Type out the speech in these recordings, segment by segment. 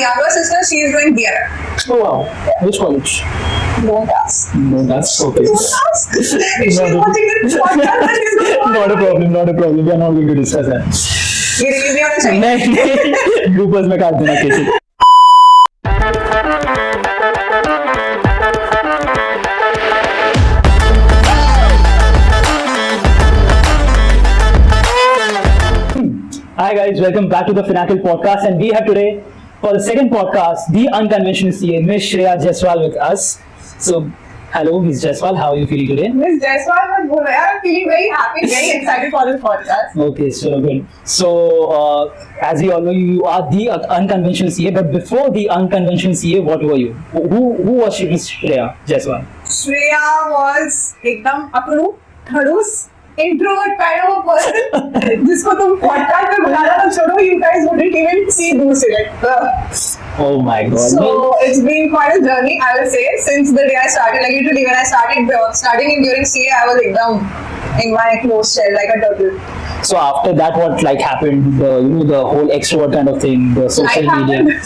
younger sister, she is doing BM. Oh wow. Which college? Don't ask. No, that's okay. Don't ask. She's watching this podcast and she's going, Not a problem. Not a problem. We are not going to discuss that. ये release नहीं होना चाहिए. नहीं. Bloopers में काट देना केसी. Hi guys, welcome back to the Finacle podcast, and we have today for the second podcast the unconventional CA Miss Shreya Jaiswal with us. So, hello Miss Jaiswal, how are you feeling today? Miss Jaiswal was बोल रहा है, I'm feeling very happy, very excited for this podcast. Okay, so good. So, as we all know, you are the unconventional CA, but before the unconventional CA, what were you? Who was she, Miss Shreya Jaiswal? Shreya was एकदम अपरू, खड़ूस, introvert kind of a person जिसको तुम podcast में बुला रहा था, छोड़ो, you guys wouldn't even see दूर से like. Oh my God. So it's been quite a journey, I will say, since the day I started. Like literally when I started studying during CA, I was एकदम in my closed shell like a turtle. So after that, what like happened? The whole extrovert kind of thing, the social media.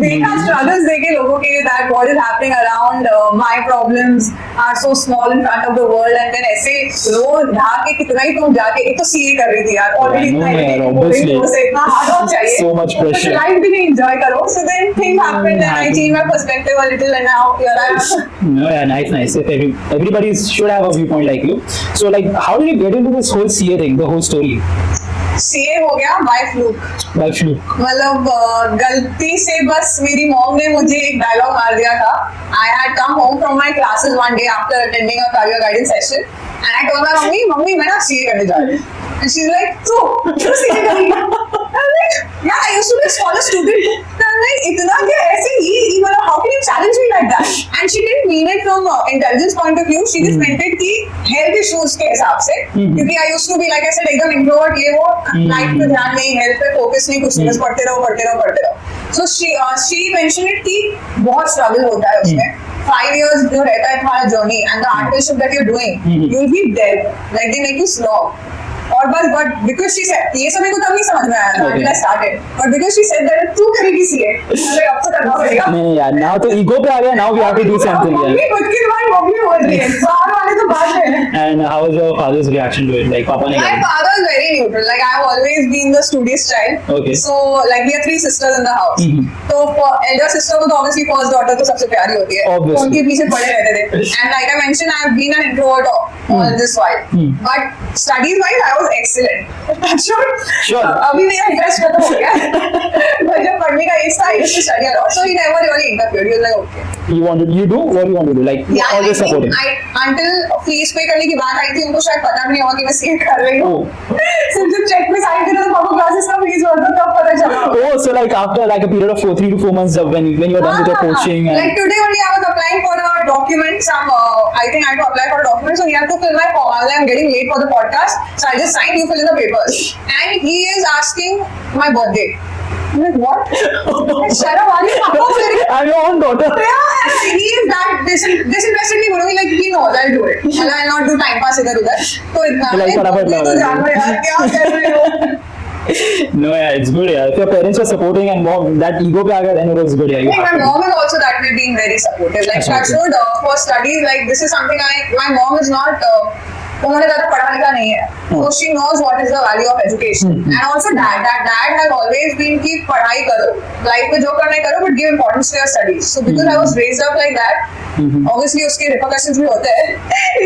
देखा struggles देखे लोगों के that what is happening around my problems are so small in front of the world, and then ऐसे रोज ढाके कितना ही तुम जाके एक तो CA कर रही थी यार already इतना hard work चाहिए, so much pressure, life भी नहीं enjoy करो, so then thing happened and I changed my perspective a little and now here I am. No, yeah, nice. If everybody should have a viewpoint like you. So like, how did you get into this whole CA thing, the whole story? CA हो गया by fluke. मतलब गलती से बस मेरी mom ने मुझे एक डायलॉग मार दिया था. I had come home from my classes one day after attending a career guidance session and I told my mummy मैं ना CA करने जा रही हूँ. And she's like, क्यों CA करेगी? I'm like, yeah, I used to be a scholar student. I'm like, इतना क्या ऐसे ही मतलब how can you challenge me like that? And she didn't mean it from intelligence point of view. She just meant it कि health issues के हिसाब से. क्योंकि I used to be like I said एकदम introvert ये वो, life पे ध्यान नहीं, हेल्थ पे फोकस नहीं, कुछ नहीं, बस पढ़ते रहो. So she mentioned it कि बहुत struggle होता है उसमें. 5 years जो रहता है तुम्हारा journey and the artistship that you're doing, you'll be dead. Like they make you slog. और बस but because she said ये सब मेरे को तब नहीं समझ में आया था until I started, but because she said that तू करेगी CA, मैं अब तो करना पड़ेगा. नहीं यार, now तो ego पे आ गया, now we have to do something. Mummy खुद की तुम्हारी मम्मी बोल रही है, बाहर वाले तो बात है. And how was your father's reaction to it? Like पापा ने My father is very neutral. Like I have always been the studious child. Okay. So like we are 3 sisters in the house. तो elder sister को तो obviously first daughter तो सबसे प्यारी होती है. Obviously. उनके पीछे पड़े रहते थे. And like I mentioned, I have been an introvert all this while. But studies wise, I was excellent. Sure. अभी मेरा इंटरेस्ट खत्म हो गया. but जब पढ़ने का एज था, I used to study a lot. So he never really interfered. He was like, okay. You do what you want to do. Like always supporting. Until fees पे करने की बात आई थी, उनको शायद पता भी नहीं होगा कि मैं CA कर रही हूँ. सिर्फ जब चेक में साइन करा तो पापा क्लासेस का फीस भरता तब पता चला. Oh, so like after like a period of 3 to 4 months when you were done with your coaching. And like today only I was applying for a document. I think I had to apply for a document, so he had to fill my form. I'm getting late for the podcast, so I just signed. You fill in the papers, and he is asking my birthday. I'm like, what? Shut up, I'm your own daughter. Yeah, he is that disinterestedly बोलूँगी like he knows I'll do it. I'll not do time pass इधर उधर. तो इतना तो जान लो यार क्या कर रहे हो? No, yeah, it's good. Yeah, if your parents were supporting and mom that ego पे आ गया, then it was good. Yeah, my mom is also that way being very supportive. Like touchwood for studies, like this is something my mom is not. उन्होंने ज़्यादा पढ़ा लिखा नहीं है, so she knows what is the value of education. And also dad has always been कि पढ़ाई करो, life में जो करना है करो, but give importance to your studies. So because I was raised up like that, obviously उसके repercussions भी होते हैं.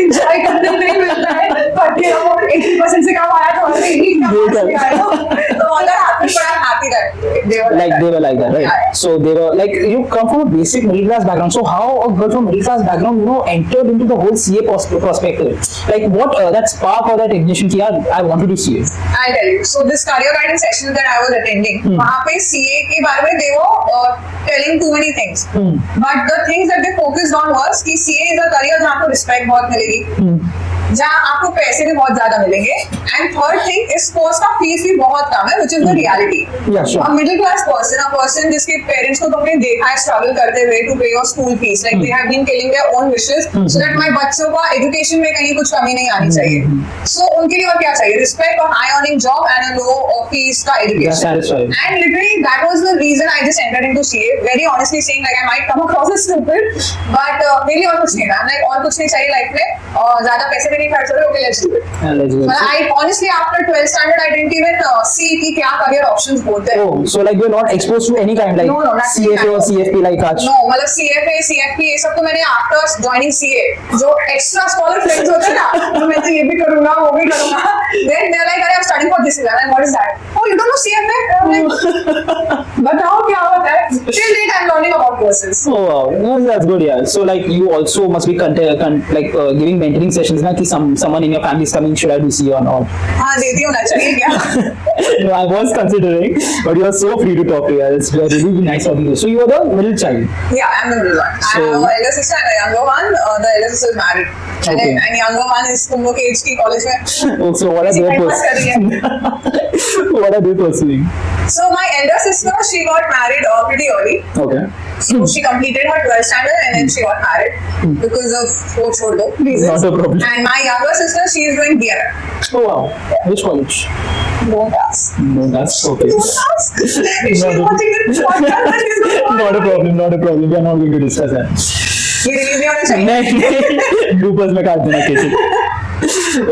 Enjoy करने को नहीं मिलता है, पढ़ के हम 80% से कम आया तो हमें 80 नहीं आया. So all that happened, but I'm happy that they were like that, right? Yeah. So they were like, you come from a basic middle class background. So how a girl from middle class background, entered into the whole CA perspective? Like what that spark or that ignition कि यार I wanted to see it. I'll tell you. So this career guidance session that I was attending, वहाँ पे CA के बारे में they were telling too many things. But the things that they focused on was कि CA is a career जहाँ आपको respect बहुत मिलेगी, जहाँ आपको पैसे भी बहुत ज्यादा मिलेंगे, एंड थर्ड थिंग इस कोर्स का फीस भी बहुत कम है, which is the reality. A middle class person, a person जिसके पेरेंट्स को तुमने देखा है स्ट्रगल करते हुए to pay your school fees, like they have been killing their own wishes so that my बच्चों का एजुकेशन में कहीं कुछ कमी नहीं आनी चाहिए. सो उनके लिए और क्या चाहिए? रिस्पेक्ट और high earning job and a low fees का education. And literally that was the I just entered into CA. Very honestly saying, like I might come across as stupid, but मेरे लिए और कुछ नहीं था. I'm like और कुछ नहीं चाहिए life में. ज़्यादा पैसे भी नहीं खर्च हो रहे. Okay, let's do it. But I honestly after 12th standard I didn't even see कि क्या career options होते हैं. Oh, so like you're not exposed to any kind like no, CFA or CFP like आज? No, मतलब CFA, CFP ये सब तो मैंने after joining CA जो extra scholar friends होते हैं ना, तो मैं तो ये भी करूँगा, वो भी करूँगा. Then they're like, I'm studying for this exam. What is that? Oh, you don't know CFA? I'm like, बताओ क्या होता है? Till date I'm learning about courses. Oh wow, no, that's good, yeah. So like you also must be giving mentoring sessions ना कि someone in your family is coming, should I do CA or not? हाँ देती हूँ ना, चाहिए क्या? No, I was considering, but you are so free to talk to us. It's really nice talking to you. So you are the middle child. Yeah, I'm the middle one. So, I have an elder sister and a younger one. The elder sister is married. Okay. And younger one is तुम लोग के age की college में. Oh, so what are they pursuing? So my elder sister, she got married pretty early. Okay. So she completed her 12th standard and then she got married because of reasons. Not a problem. And my younger sister, she is doing BRM. Oh wow. Which college? Don't ask. No, that's okay. Don't ask. If she's watching this podcast, then she's going to Not a problem, not a problem. We are not going to discuss that. ये release नहीं होना चाहिए. नहीं, bloopers में काट देना किसी.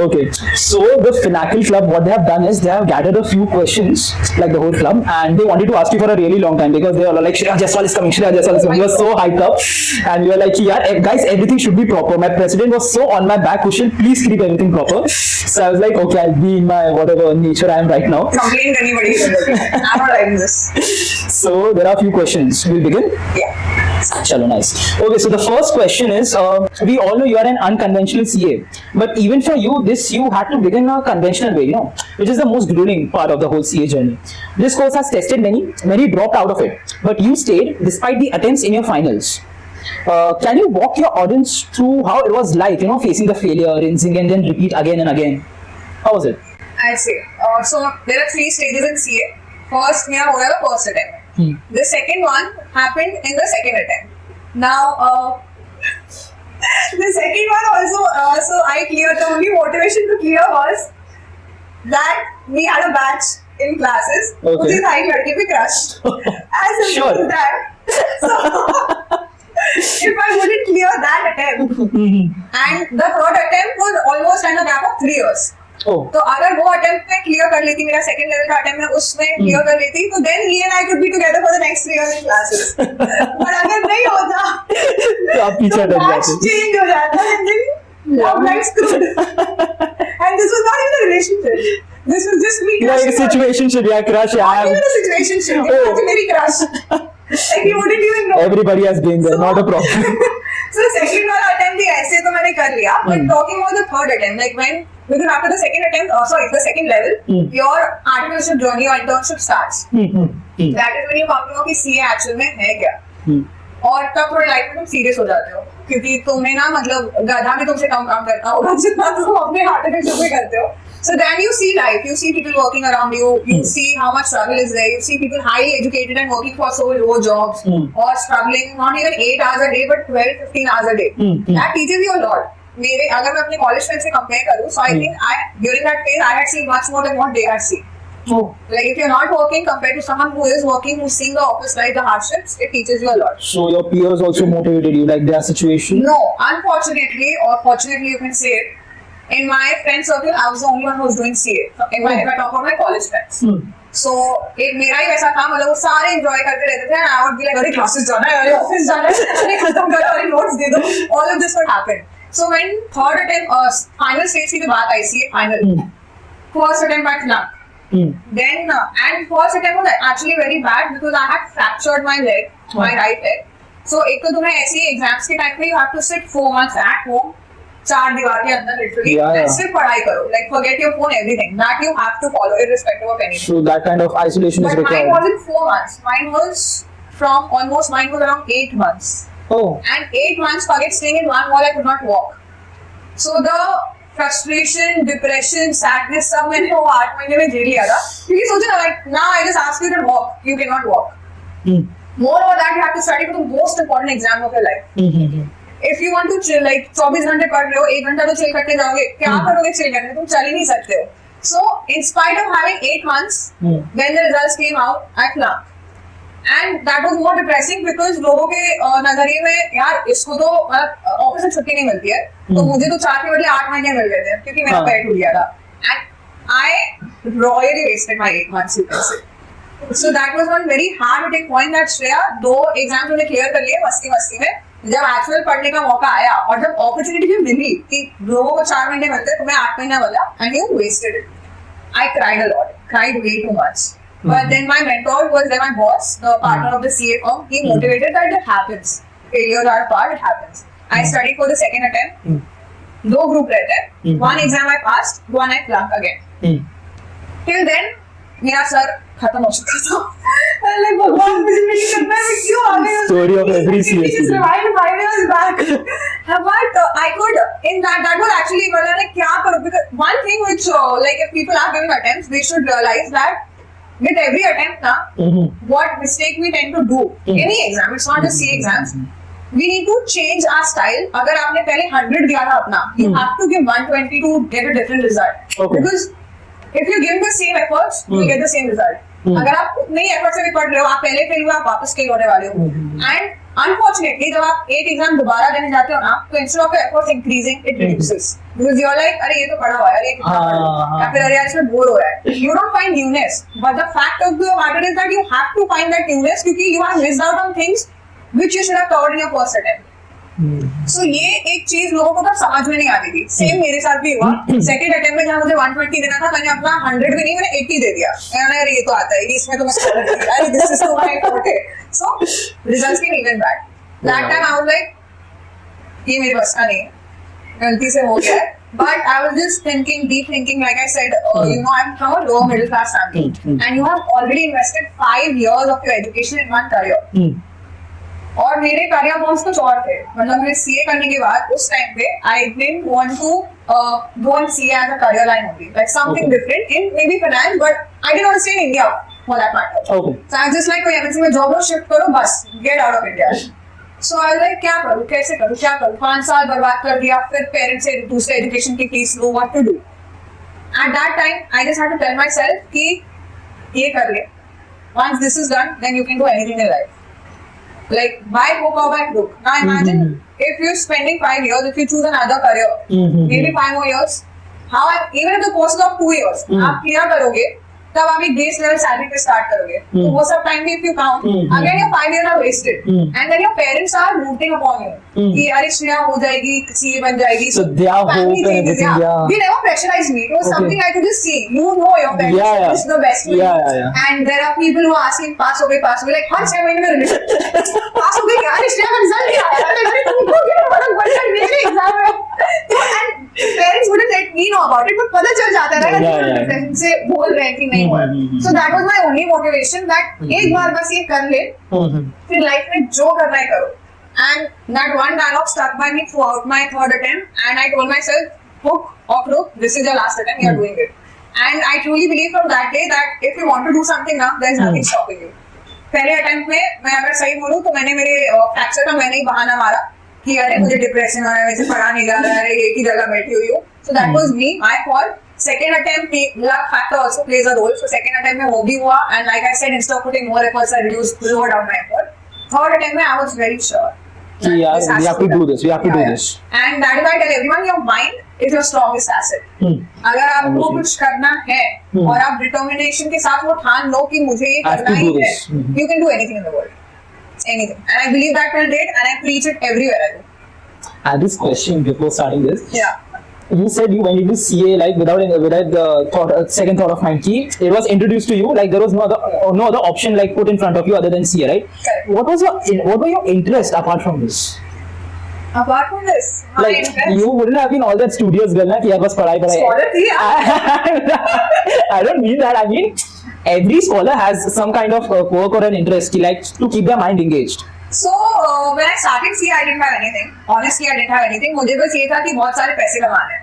Okay, so the Finacle Club, what they have done is they have gathered a few questions, like the whole club, and they wanted to ask you for a really long time because they were like, Shreya Jaiswal is coming, Shreya Jaiswal is coming. You were so hyped up, and we were like, yeah, guys, everything should be proper. My president was so on my back cushion, please keep everything proper. So I was like, okay, I'll be in my whatever nature I am right now. Complain anybody. I'm not liking this. So there are a few questions. We'll begin? Yeah. Chalo, nice. Okay, so the first question is, we all know you are an unconventional CA, but even for you, you had to begin a conventional way, you know, which is the most grueling part of the whole CA journey. This course has tested many dropped out of it, but you stayed despite the attempts in your finals. Can you walk your audience through how it was like, you know, facing the failure, rinsing and then repeat again and again? How was it? I'll say. So there are 3 stages in CA. First, मेरा हो गया था first attempt. The second one happened in the second attempt. Now, the second one also, so I cleared. The only motivation to clear was that we had a batch in classes. Okay. Which is I लड़के पे crushed. As simple as that. So, if I wouldn't clear that attempt, and the third attempt was almost in a gap of 3 years. Oh. तो अगर वो attempt में clear कर लेती, मेरा second level का अटेम्प्ट में उसमें क्लियर कर लेती, तो देन ही and I could be together for the next 3 years in classes. पर अगर नहीं होता तो आप पीछे हट जाते, चेंज हो जाता, and then love life screwed. And this was not even a relationship. This was just me. Like a situationship, yeah, crush, yeah. Not even a situationship. It was a very crush. Like you wouldn't even know. Everybody has been there, not a problem. So second वाला attempt भी ऐसे तो मैंने कर लिया, but talking about the third attempt, like because after the second attempt, the second level, your artificial journey or internship starts. That is when you come to know कि CA actual में है क्या. और तब थोड़ी लाइफ में तुम serious हो जाते हो, क्योंकि तुम्हें ना मतलब गधा भी तुमसे कम काम करता होगा जितना तुम अपने आर्टिफिशियल में करते हो. So then you see life, you see people working around you, you see how much struggle is there, you see people highly educated and working for so low jobs, or struggling not even 8 hours a day but 12-15 hours a day. That teaches you a lot. अगर मैं अपने college friend से compare करूँ, so I think during that phase I had seen much more than what they had seen. Like if you're not working compared to someone who is working, who's seeing the office life, the hardships, it teaches you a lot. So your peers also motivated you, like their situation? No, unfortunately or fortunately you can say it. In my friend circle, I was the only one who was doing CA. If I talk about my college friends. So एक मेरा ही वैसा था, मतलब वो सारे enjoy करते रहते थे, and I would be like, अरे classes जाना है, अरे office जाना है, अरे खत्म करो, अरे notes दे दो. All of this would happen. So when third attempt, final stage की जो बात आई CA final, first attempt I flunked. Then and first attempt was actually very bad because I had fractured my leg, my right leg. So एक तो तुम्हें ऐसे exams के time पे you have to sit 4 months at home. 4 दीवार के अंदर literally and सिर्फ पढ़ाई करो, like forget your phone, everything that you have to follow irrespective of anything. So that kind of isolation is required. Mine wasn't 4 months. Mine was around 8 months. Oh. And 8 months forget staying in one wall, I could not walk. So the frustration, depression, sadness सब मैंने वो 8 महीने में झेल लिया था. क्योंकि सोचो ना, like now I just ask you to walk, you cannot walk. More over that, you have to study for the most important exam of your life. If you want to chill, like 24 घंटे पढ़ रहे हो, 1 घंटा तो chill करके जाओगे, क्या करोगे chill करके? तुम चल ही नहीं सकते हो. So, in spite of having 8 months, when the results came out, I flunked. And that was more depressing because लोगों के नजरिए में यार इसको तो ऑफिस से छुट्टी नहीं मिलती है, तो मुझे तो 4 के बदले 8 महीने मिल गए थे क्योंकि मेरा पेट टूट गया था and I royally wasted my 8 months you can say. So that was one very hard to take point that Shreya 2 exams उन्हें क्लियर कर लिए मस्ती मस्ती में. जब एक्चुअल पढ़ने का मौका आया और जब अपॉर्चुनिटी भी मिली कि लोगों को 4 महीने मिलते तुम्हें 8 महीना मिला and you wasted it. I cried a lot, cried way too much. But then my mentor was then my boss, the partner of the CA firm. He motivated that it happens. Failures are a part, it happens. I studied for the second attempt. 2 group रहते हैं. 1 exam I passed, 1 I flunked again. Till then मेरा sir खत्म हो चुका था. Like भगवान मुझे नहीं करना है, मैं क्यों आ गई? Story of every CA student. Survived 5 years back. But I could in that was actually मैंने क्या करूँ? Because one thing which like if people are giving attempts, they should realize that with every attempt ना, what mistake we tend to do any exam, it's not just CA exams. We need to change our style. अगर आपने पहले 100 दिया था अपना, you have to give 120 to get a different result. Okay. Because if you give the same efforts, you get the same result. अगर आप उतने ही effort से भी पढ़ रहे हो, आप पहले फेल हुए, आप वापस फेल होने वाले हो. एंड अनफॉर्चुनेटली जब आप एक एग्जाम दोबारा देने जाते हो ना, तो instead of efforts increasing it reduces because you are like अरे ये तो पढ़ा हुआ है, अरे ये कितना पढ़ा, या फिर अरे यार इसमें बोर हो रहा है. You don't find newness, but the fact of the matter is that you have to find that newness क्योंकि you have missed out on things which you should have covered in your first attempt. So ये एक चीज लोगों को तब समझ में नहीं आती थी. सेम मेरे साथ भी हुआ. सेकंड अटेम्प्ट में जहाँ मुझे 120 देना था, मैंने अपना 100 भी नहीं, मैंने 80 दे दिया. मैंने ये तो आता है, इसमें तो मैं अरे this is to my forte. So results came even bad. That time I was like ये मेरे बस का नहीं है, गलती से हो गया है. But I was just thinking, deep thinking, like I said, you know, I'm from a lower middle class family, and you have already invested 5 years of your education in one career. और मेरे career goals कुछ और थे. मतलब मैं CA करने के बाद उस टाइम पे I didn't want to go and CA as a career line only, like something different in maybe finance, but I didn't want to stay in India for that matter. So I just like कोई MNC में job लो, shift करो, बस get out of India. So I like क्या करूं, कैसे करूं, क्या करूं. 5 साल बर्बाद कर दिया, फिर पेरेंट्स से दूसरे एजुकेशन की फीस लो, what to do. At that time I just had to tell myself कि ये कर ले, once this is done then you can do anything in life. Like buy book or buy book. Now imagine if you're spending 5 years, if you choose another career, maybe 5 more years. Even if the course is of 2 years, आप clear करोगे, तब आप एक base level salary पे start करोगे. तो वो सब टाइम भी if you count, again your 5 years are wasted, and then your parents are rooting upon you कि अरे श्रेया हो जाएगी, CA बन जाएगी. So they are hope and everything. Yeah. They never pressurized me. It was something I could just see. You know your parents. This is the best way. And there are people who are asking pass हो गए, like हर 6 महीने में result पास हो गए क्या? अरे श्रेया का result क्या आया? अरे तुमको क्या पता, बड़ा मेरे एग्जाम है. And parents wouldn't let me know about it, but पता चल जाता है ना से बोल रहे हैं कि नहीं. So that was my only motivation that एक बार बस ये कर ले, फिर लाइफ में जो करना है करो. And that one dialogue stuck by me throughout my third attempt, and I told myself, hook or crook, this is your last attempt, you are doing it. And I truly believe from that day that if you want to do something now, there is nothing stopping you. पहले attempt में मैं अगर सही बोलूं तो मैंने मेरे fracture का मैंने ही बहाना मारा कि अरे मुझे डिप्रेशन हो रहा है, वैसे पढ़ा नहीं जा रहा है, अरे एक ही जगह बैठी हुई हूँ. So that was me, my fault. Second attempt, luck factor also plays a role. So second attempt में वो भी हुआ, and like I said, instead of putting more efforts, I lowered down my effort. Third attempt में I was very sure. Yeah, we have to do this. We have to do this. And that is why I tell everyone, your mind is your strongest asset. अगर आपको कुछ करना है और आप determination के साथ वो ठान लो कि मुझे ये करना ही है, you can do anything in the world. Anything. And I believe that till date, and I preach it everywhere I go. And this question before starting this. Yeah. You said you went into CA like without the second thought of mind. Ki it was introduced to you like there was no other option like put in front of you other than CA, right? Correct. What were your interests apart from this? Apart from this, like you wouldn't have been all that studious girl na कि यार बस पढ़ाई. Scholar थी यार. I don't mean that. I mean every scholar has some kind of work or an interest he likes to keep their mind engaged. So when I started CA, I didn't have anything. Honestly, I didn't have anything. मुझे बस ये था कि बहुत सारे पैसे कमाने हैं.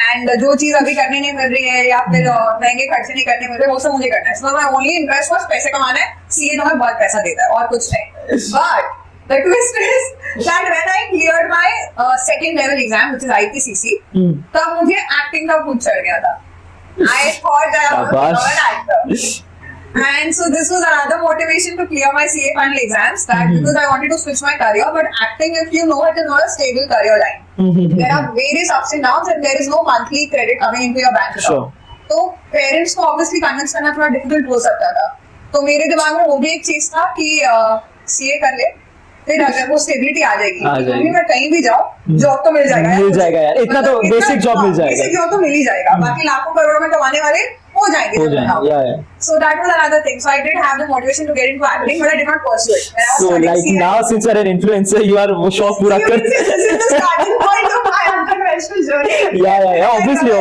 And जो चीज अभी करने नहीं मिल रही है या फिर महंगे खर्चे नहीं करने मिल रहे, वो सब मुझे करना है. So my only interest was पैसे कमाना है. CA तो हमें बहुत पैसा देता है और कुछ नहीं. But the twist is that when I cleared my second level exam, which is IPCC, तब मुझे acting का भूत चढ़ गया था. I thought that I was an actor. And so this was another motivation to clear my CA final exams. That because I wanted to switch my career, but acting, if you know, it is not a stable career line. There are various ups and downs, and there is no monthly credit coming into your bank account. तो parents को obviously convince करना थोड़ा difficult हो सकता था. तो मेरे दिमाग में वो भी एक चीज था कि सीए कर ले, फिर अगर वो स्टेबिलिटी आ जाएगी मैं कहीं भी जाऊँ जॉब तो मिल जाएगा यार. इतना तो बेसिक जॉब मिल जाएगा. बेसिक जॉब तो मिल ही जाएगा. बाकी लाखों करोड़ों में कमाने वाले हो जाएंगे. So that was another thing. So I did have the motivation to get into acting, but I did not pursue it. So like now, since you're an influencer, you are वो शौक पूरा कर. This is the starting point of my unconventional journey. Yeah. Obviously.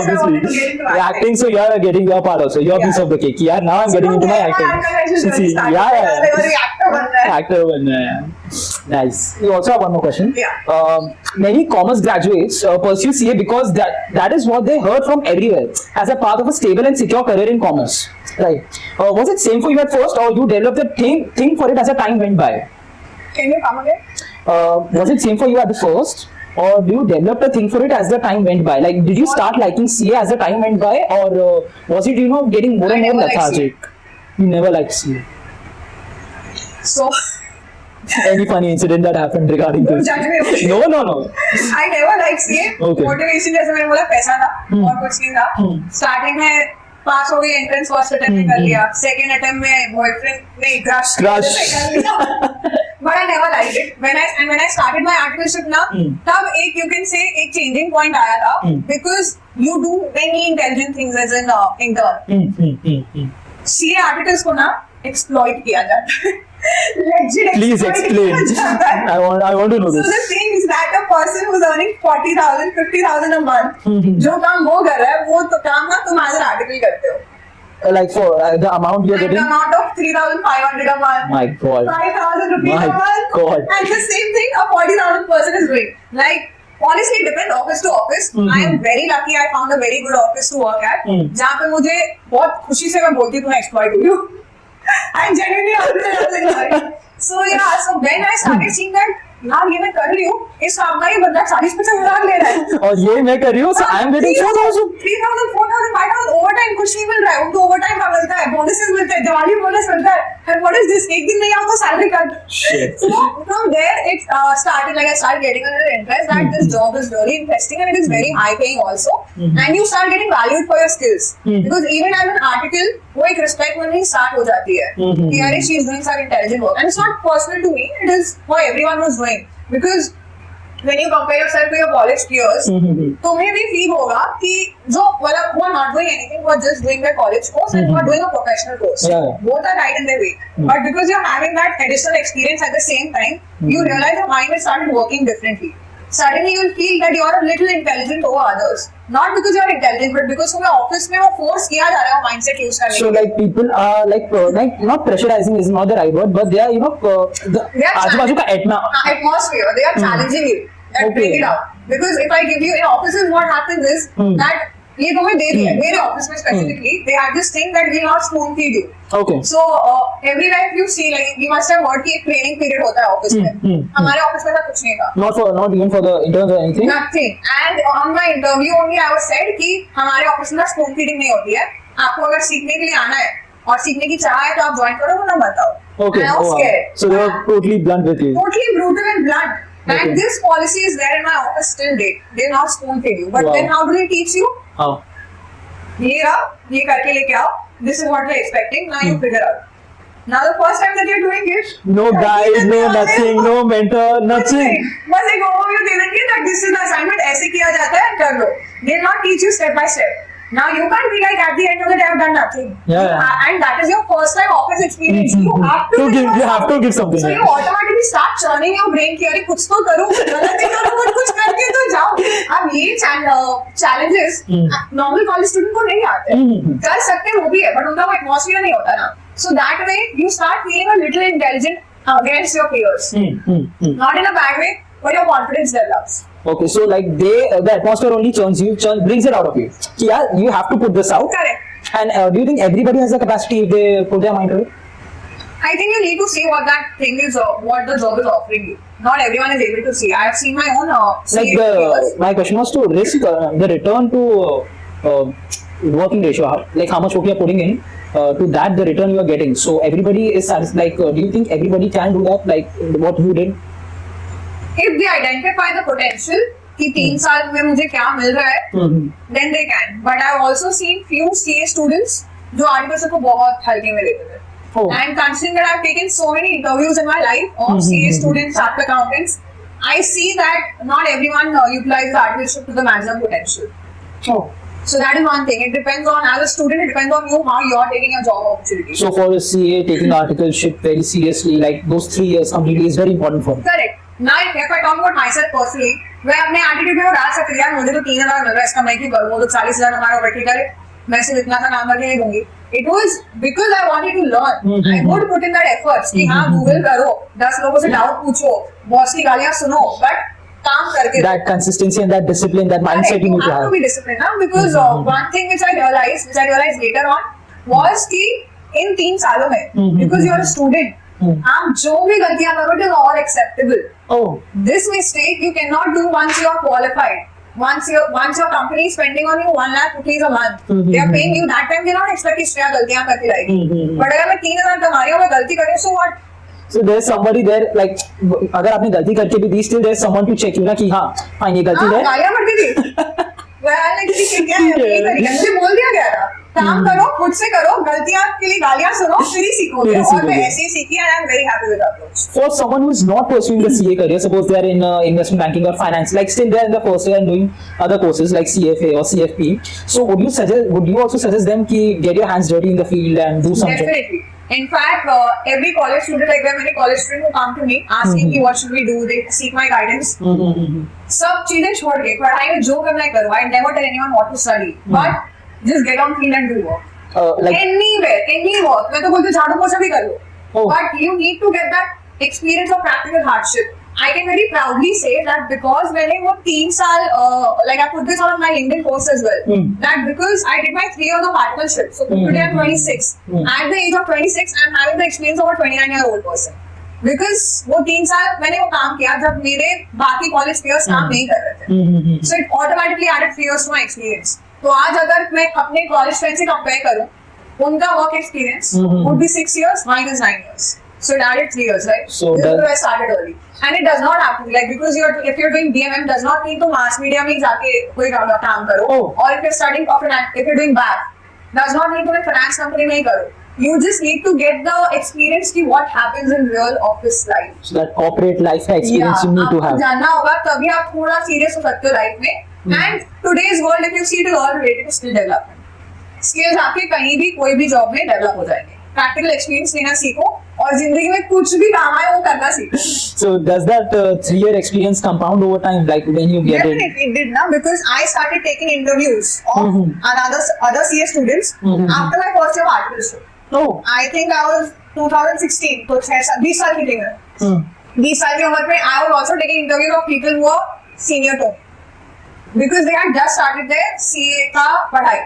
Acting, so you are getting your part also. Your piece of the cake. Yeah, now I'm getting into my acting. Actor बनना है. Nice. You also have one more question. Yeah. Many commerce graduates pursue CA because that is what they heard from everywhere as a part of a stable and secure career in commerce. Right. Was it same for you at first, or you developed a thing for it as a time went by? Can you come again? Was it same for you at the first, or do you develop a thing for it as the time went by? Like, did you start liking CA as the time went by, or was it getting more and more lethargic? You never liked CA. So. Any funny incident that happened regarding this? No. I never liked CA. Okay. Motivation जैसे मैंने बोला पैसा था और कुछ नहीं था. Starting में पास हो गई, एंट्रेंस फर्स्ट अटेम्प्ट में कर लिया, सेकंड अटेम्प्ट में बॉयफ्रेंड ने क्रश कर लिया. But I never liked it. When I started my articleship ना, तब एक you can say एक changing point आया था, because you do many intelligent things as an intern. CA articles को ना exploit किया जाता है. Please explain. I want to know this. So the thing is that a person who's earning 40,000, 50,000 a month, जो काम वो कर रहा है, वो तो काम ना तुम as an article करते हो. Like for the amount you're getting? The amount of 3,500 a month. My God. 5,000 rupees a month. God. And the same thing a 40,000 person is doing. Like, honestly, it depends office to office. I am very lucky I found a very good office to work at. जहाँ पे मुझे बहुत खुशी से मैं बोलती हूँ, मैं exploit हुई हूँ. I'm genuinely so when I started seeing that यार ये मैं कर रही हूँ, इस काम का ये बंदा 40-50,000 ले रहा है और ये मैं कर रही हूँ, so I am getting 4,000, 4,000, 5,000 overtime कुछ नहीं मिल रहा है. उनको ओवरटाइम का मिलता है, बोनसेस मिलते हैं, दिवाली बोनस मिलता है. And what is this? एक दिन नहीं आओ तो salary cut. So from there it started, like I started getting a little interest that this job is really interesting and it is very high paying also. And you start getting valued for your skills because even as an article वो एक respect मिलनी start हो जाती है कि यार she is doing some intelligent work. And it's not personal to me, it is for everyone who's doing. Because when you compare yourself to your college peers, तुम्हें भी feel होगा कि जो मतलब who are not doing anything, who are just doing their college course and who are doing a professional course, both are right in their way. But because you're having that additional experience at the same time, you realize your mind has started working differently. Suddenly you'll feel that you're a little intelligent over others. Not because you're intelligent, but because तुम्हें office में वो force किया जा रहा है mindset use करने के लिए. So like people are like not pressurizing is not the right word, but they are the आजू-बाजू का atmosphere. They are challenging you and bring it out. Because if I give you in offices, what happens is that ये तुम्हें दे दिया मेरे office में specifically they have this thing that we not spoon feed you. Okay. So every time you see like you must have heard कि एक training period होता है office में. हमारे ऑफिस में ऐसा कुछ नहीं था. Not even for the interns or anything. Nothing. And on my interview only I was said कि हमारे ऑफिस में spoon feeding नहीं होती है. आपको अगर सीखने के लिए आना है और सीखने की चाह है तो आप ज्वाइन करो ना बताओ. Okay. And I was scared. So they were totally blunt with you. Totally brutal and blunt. And this policy is there in my office till date. They not spoon feed you. But then how do they teach you? How? ये करके लेके आओ. This is what we're expecting. Now you figure out. Now the first time that you're doing it, no guide, no nothing, no mentor, nothing. बस एक overview दे देंगे that this is the assignment ऐसे किया जाता है कर लो. They'll not teach you step by step. Now you can't be like at the end of the day I've done nothing. And that is your first time office experience. You have to give something. So you automatically start churning your brain कि अरे कुछ तो करूँ, गलत नहीं करूँ, कुछ करके तो जाओ. अब ये challenges normal college student को नहीं आते. कर सकते वो भी है, but उनका वो atmosphere नहीं होता ना. So that way you start feeling a little intelligent against your peers. Not in a bad way, but your confidence develops. Okay, so like the atmosphere only brings it out of you. Yeah, you have to put this out. Correct. And do you think everybody has the capacity if they put their mind to it? I think you need to see what that thing is, what the job is offering you. Not everyone is able to see. I have seen my own. My question was to risk the return to working ratio. Like how much work you are putting in. to that the return you are getting. So everybody is like, do you think everybody can do that, like what you did? If they identify the potential कि 3 साल में मुझे क्या मिल रहा है, then they can. But I've also seen few CA students जो articles को बहुत हल्के में लेते थे. And considering that I've taken so many interviews in my life of CA students, chartered accountants, I see that not everyone utilizes articleship to the maximum potential. So that is one thing. It depends on, as a student, it depends on you how you are taking a job opportunity. So for a CA, taking articleship very seriously, like those 3 years completely is very important for me. Correct. Now, if I talk about myself personally, मैं अपने attitude में डाल सकती यार मुझे तो 3,000 मिल रहा है इसका मैं क्यों करूँ वो तो 40,000 हमारा बैठी करे मैं सिर्फ इतना सा काम करके नहीं दूंगी. It was because I wanted to learn. I would put in that efforts कि हाँ गूगल करो 10 लोगों से डाउट पूछो बॉस की गालियाँ सुनो but काम करके that consistency and that discipline, that mindset you need to have. You have to be disciplined now because one thing which I realized later on was कि इन 3 सालों में because you are a student आप जो भी गलतियाँ करो it is all acceptable. This mistake you cannot do once you are qualified. Once your company is spending on you 1 lakh rupees a month, they are paying you. That time they not expect कि श्रेया गलतियाँ करती रहेगी. But अगर मैं 3,000 कमा रही हूँ मैं गलती कर रही हूँ so what? So there's somebody there like अगर आपने गलती करके भी दी still there's someone to check you ना कि हाँ ये गलती है. गालियाँ पड़ती थी. क्या है मुझे बोल दिया गया था काम करो खुद से करो गलतियाँ के लिए गालियाँ सुनो फिर ही सीखोगे और मैं ऐसे ही सीखी and I'm very happy with that approach. For someone who is not pursuing the CA career, suppose they are in investment banking or finance, like still they are in the first year and doing other courses like CFA or CFP. So would you also suggest them कि get your hands dirty in the field and do something? Definitely. In fact, every college student, like there are many college students who come to me asking me what should we do, they seek my guidance. सब चीजें छोड़ के पढ़ाई में जो करना है करो. I never tell anyone what to study, but just get on field and do work. Like anywhere, any work. मैं तो बोलती हूँ झाड़ू पोछा भी कर लो. But you need to get that experience of practical hardship. I can very proudly say that because मैंने वो 3 साल, like I put this on my LinkedIn post as well, that because I did my 3 years of articleship, so today I'm 26. At the age of 26, I'm having the experience of a 29-year-old person. Because वो 3 साल मैंने वो काम किया जब मेरे बाकी college peers काम नहीं कर रहे थे. So it automatically added 3 years to my experience. तो आज अगर मैं अपने कॉलेज फ्रेंड से कंपेयर करूँ, उनका work experience would be 6 years, mine is 9 years. So it added 3 years, right? So I started early, and it does not have to be like because if you're doing BMM does not mean to mass media में जाके कोई काम करो. Or if you're studying if you're doing BAC, does not mean to एक finance company में ही करो. You just need to get the experience की what happens in real office life. So that corporate life experience you need to have. जानना होगा तभी आप थोड़ा serious हो सकते हो life में. And today's world, if you see, it is all related to skill development. Skills आपके कहीं भी कोई भी जॉब में डेवलप हो जाएंगे. Practical experience लेना सीखो और जिंदगी में कुछ भी काम आए वो करना सीखो. So does that 3-year experience compound over time, like when you get it? Definitely it did now because I started taking interviews of other CA students after my first year of articleship. I think I was 2016, तो 20 साल की थी मैं. 20 साल की उम्र में I was also taking interviews of people who were senior to me. Because they had just started their CA का पढ़ाई,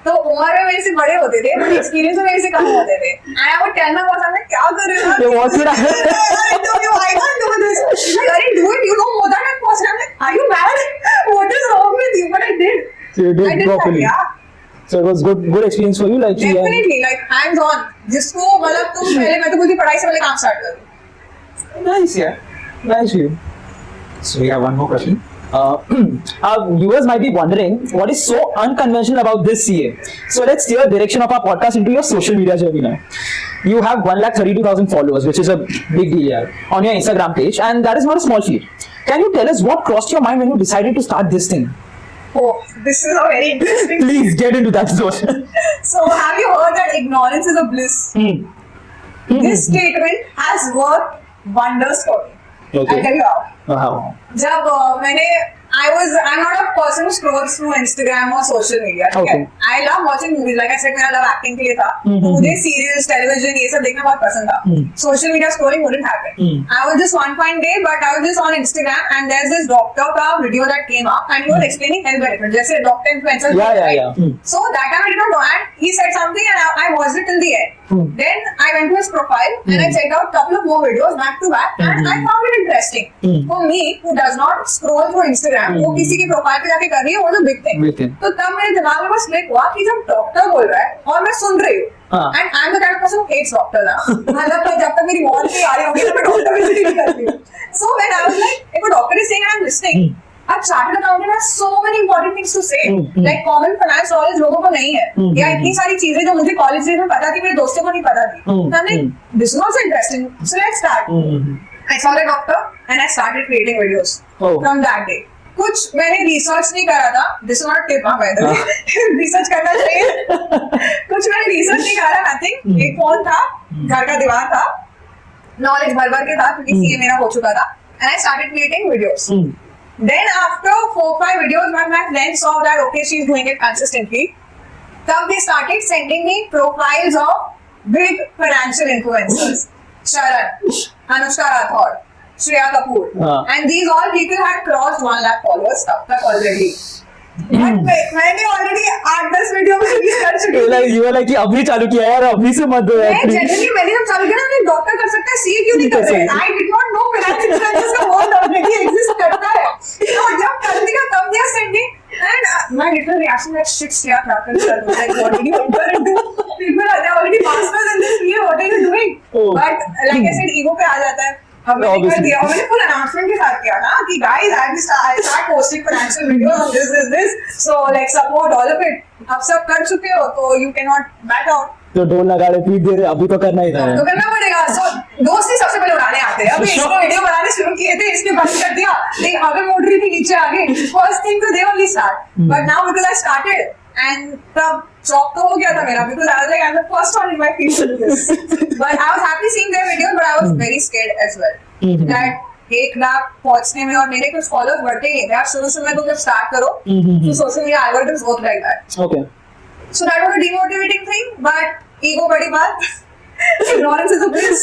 तो उम्र में मेरे से बड़े होते थे, but experience में मेरे से कम होते थे. And I would tell my boss, मैं क्या कर रही हूँ? What should I do? I can't do this. Like, अरे do it. You know more than that person. I'm like, are you mad? What is wrong with you? But I did. So you did properly. So it was good experience for you, like definitely, like hands on. जिसको मतलब तुम पहले मैं तो बोलती पढ़ाई से पहले काम start करो. Nice, yeah. Nice view. So we have one more question. Our viewers might be wondering what is so unconventional about this CA. So let's steer direction of our podcast into your social media journey now. You have 132,000 followers, which is a big deal here, on your Instagram page, and that is not a small feat. Can you tell us what crossed your mind when you decided to start this thing? Oh, this is a very interesting. Please get into that zone. So have you heard that ignorance is a bliss? This statement has worked wonders for me. Okay. I'll tell you how. How? जब मैंने I'm not a person who scrolls through Instagram or social media. Okay. I love watching movies. Like I said, मेरा love acting के लिए था. तो मुझे serials, television ये सब देखना बहुत पसंद था. Social media scrolling wouldn't happen. I was just one fine day, but I was just on Instagram and there's this doctor का video that came up and he was explaining health benefits. जैसे doctor influencer. Yeah. So that time I did not know and he said something and I watched it till the end. Then I went to his profile and I checked out a couple of more videos back to back and I found it interesting. For me, who does not scroll through Instagram, Instagram, वो किसी की profile पे जाके कर रही है, वो तो बिग थिंग। तो तब मेरे दिमाग में बस क्लिक हुआ कि जब डॉक्टर बोल रहा है और मैं सुन रही हूँ, and I am the kind of person who hates doctor ना, मतलब जब तक मेरी मौत नहीं आ रही होगी तो मैं डॉक्टर विजिट नहीं करती हूँ। So when I was like, if a doctor is saying and I'm listening, a chartered accountant has so many important things to say. Like common finance knowledge लोगों को नहीं है, या इतनी सारी चीजें जो मुझे कॉलेज में पता थी मेरे दोस्तों को नहीं पता थी। तो हमने this is also interesting. So let's start. I saw the doctor and I started creating videos from that day. कुछ मैंने रिसर्च नहीं करा था, this not tip by the way, research करना चाहिए। कुछ मैंने रिसर्च नहीं करा, नथिंग। एक फोन था, घर का दीवार था, नॉलेज भर के था क्योंकि सीए मेरा हो चुका था, and I started creating videos. Then after 4-5 videos, when my friends saw that okay, she's doing it consistently, then they started sending me profiles of big financial influencers, Sharan, Anushka Rathod, Shreya Kapoor, and these all people had crossed 1 lakh followers already. But मैंने already 8-10 video में release कर चुकी हूँ। You were like कि अभी चालू किया यार, अभी से मत दो यार। मैं जनरली मैंने जब चालू किया ना, मैं डॉक्टर कर सकता है, सीए क्यों नहीं कर रहे? I did not know financial influencers का वर्ड already exist करता है। तो जब कर दिया तब they are sending, and my little reaction like shit, क्या कर रहे हो? Like what did you enter into? People are already masters in this field. What are you doing? But like I said, ego पे आ जाता है। हमने कर दिया, मैंने फुल अनाउंसमेंट के साथ किया ना कि guys, I start posting financial videos on this, so like support all of it. अब सब कर चुके हो तो you cannot back out. तो ढोल लगा रहे, पीट दे रहे, अभी तो करना ही था। तो करना पड़ेगा। So दोस्त ही सबसे पहले उड़ाने आते हैं। अभी इसको वीडियो बनाने शुरू किए थे, इसने बंद कर दिया, देख आगे मोड़ रही थी, नीचे आगे। First thing तो they only start, but now because I started and तब शॉक तो हो गया था मेरा, because I was like I'm the first one in my field to do this. But I was happy seeing their videos, but I was very scared as well that 1 lakh पहुंचने में और मेरे कुछ फॉलोअर्स बढ़ते ही थे। आप शुरू में तो जब स्टार्ट करो तो social media algorithms work like that. Okay. So that was a demotivating thing, but ego बड़ी बात, ignorance is a bliss,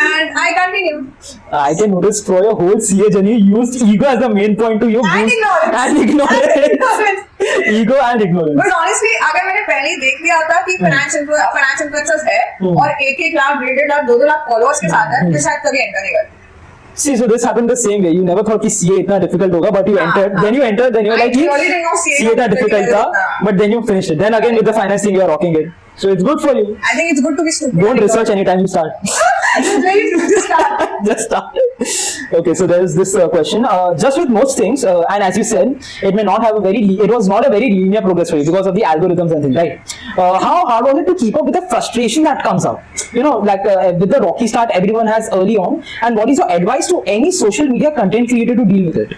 and I continued. I can notice for your whole CA journey, you used ego as the main point to your And boost ignorance. and ignorance. Ego and ignorance. But honestly, अगर मैंने पहले ही देख लिया होता कि finance influencers है और 1-1 lakh 1.5 lakh 2-2 lakh followers के साथ है, तो शायद कभी एंटर नहीं करती। See, so this happened the same way. You never thought कि CA इतना difficult होगा, but you entered. Then you entered, then you were like कि I didn't know CA इतना difficult था, but then you finished it. Then again with the finance thing, you are rocking it. So it's good for you. I think it's good to be stupid. Don't research anytime you start. It's very good to start. Just start. Okay, so there is this question. Just with most things, and as you said, it may not have a very. It was not a very linear progress for you because of the algorithms and things, right? How hard was it to keep up with the frustration that comes out? You know, like with the rocky start everyone has early on. And what is your advice to any social media content creator to deal with it?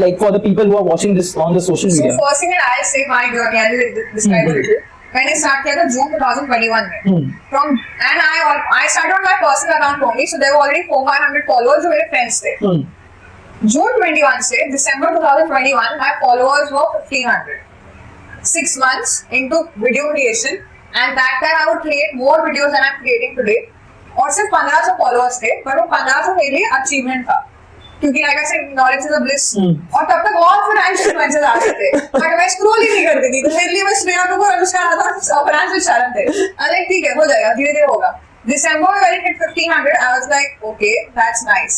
Like for the people who are watching this on the social media. So first thing that I'll say my journey, I'll describe a little. मैंने start किया था जून 2021 में from and I started on my personal account only, so there were already 400-500 followers जो मेरे friends थे। जून 21 से दिसंबर 2021 my followers were 1500. 6 months into video creation, and that time I would create more videos than I'm creating today. और सिर्फ 1500 followers थे, पर वो 1500 मेरे लिए अचीवमेंट था क्योंकि like I said, knowledge is a bliss. और तब तक और फाइनेंशियल इन्फ्लुएंसर्स आ रहे थे, बट मैं स्क्रॉल ही नहीं करती थी, तो मेरे लिए मैं श्रेया कपूर, अनुष्का राठौर और फाइनेंशियल शारन थे। अरे ठीक है, हो जाएगा, धीरे-धीरे होगा। December when it hit 1500, I was like, okay, that's nice.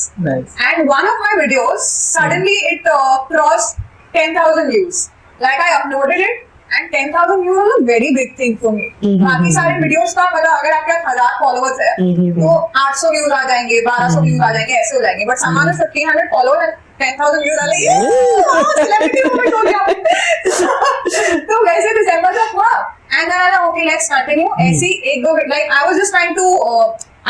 And one of my videos suddenly it crossed 10,000 views. Like I uploaded it, and 10,000 views was a very big thing for me. बाकी सारे videos का मतलब अगर आपके 1000 followers है, तो 800 views आ जाएंगे, 1200 views आ जाएंगे, ऐसे हो जाएंगे. But someone with 1500 followers and 10,000 views आ जाएंगे, celebrity moment हो गया. तो वैसे दिसंबर तक हुआ, and then I thought, okay, let's continue. ऐसी एक दो like I was just trying to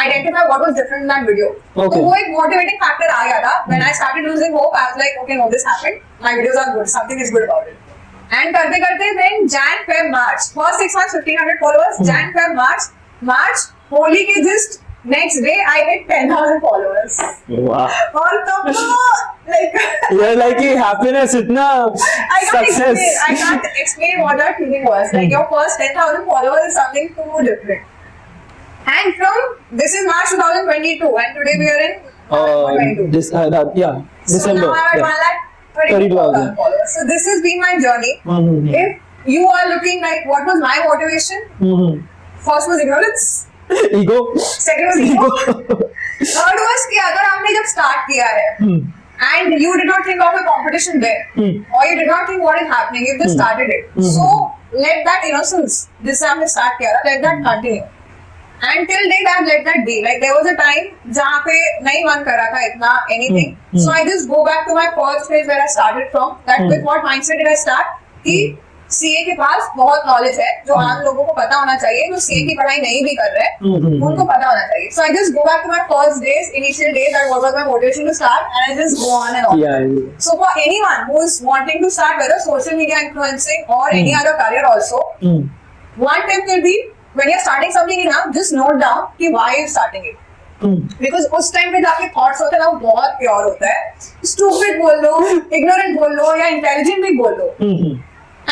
identify what was different in that video. तो वो एक motivating factor आ गया था. When I started losing hope, I was like, okay, no, this happened. My videos are good. Something is good about it. And करते करते then Jan, Feb, March. First 6 months 1500 followers. Jan, Feb, March. Holi के just next day I hit 10,000 followers. Wow. और तब तो like you're like happiness इतना success. I can't explain what that feeling was. Like your first 10,000 followers is something too different. And from this is March 2022, and today we are in 2022. December. So now I'm at 1,32,000 followers. So this has been my journey. If you are looking like what was my motivation, first was ignorance. Ego. Second was ego. Third was कि अगर आपने जब start किया है and you did not think of a competition there, or you did not think what is happening. You just started it. So let that innocence, this time we start here, let that continue. And till date, I've let that be. Like there was a time जहाँ पे नहीं मन कर रहा था इतना anything. So I just go back to my first phase where I started from. That with what mindset did I start? कि CA के पास बहुत knowledge है जो आम लोगों को पता होना चाहिए जो CA की पढ़ाई नहीं भी कर रहे उनको पता होना चाहिए. So I just go back to my first days, initial days. That was my motivation to start, and I just go on and on. Yeah. So for anyone who is wanting to start whether social media influencing or any other career also, one tip will be when you're starting something in now, just note down कि why you're starting it. Because उस time पे जाके thoughts होते हैं ना वो बहुत pure होता है. Stupid बोल लो, ignorant बोल लो या intelligent भी बोल लो.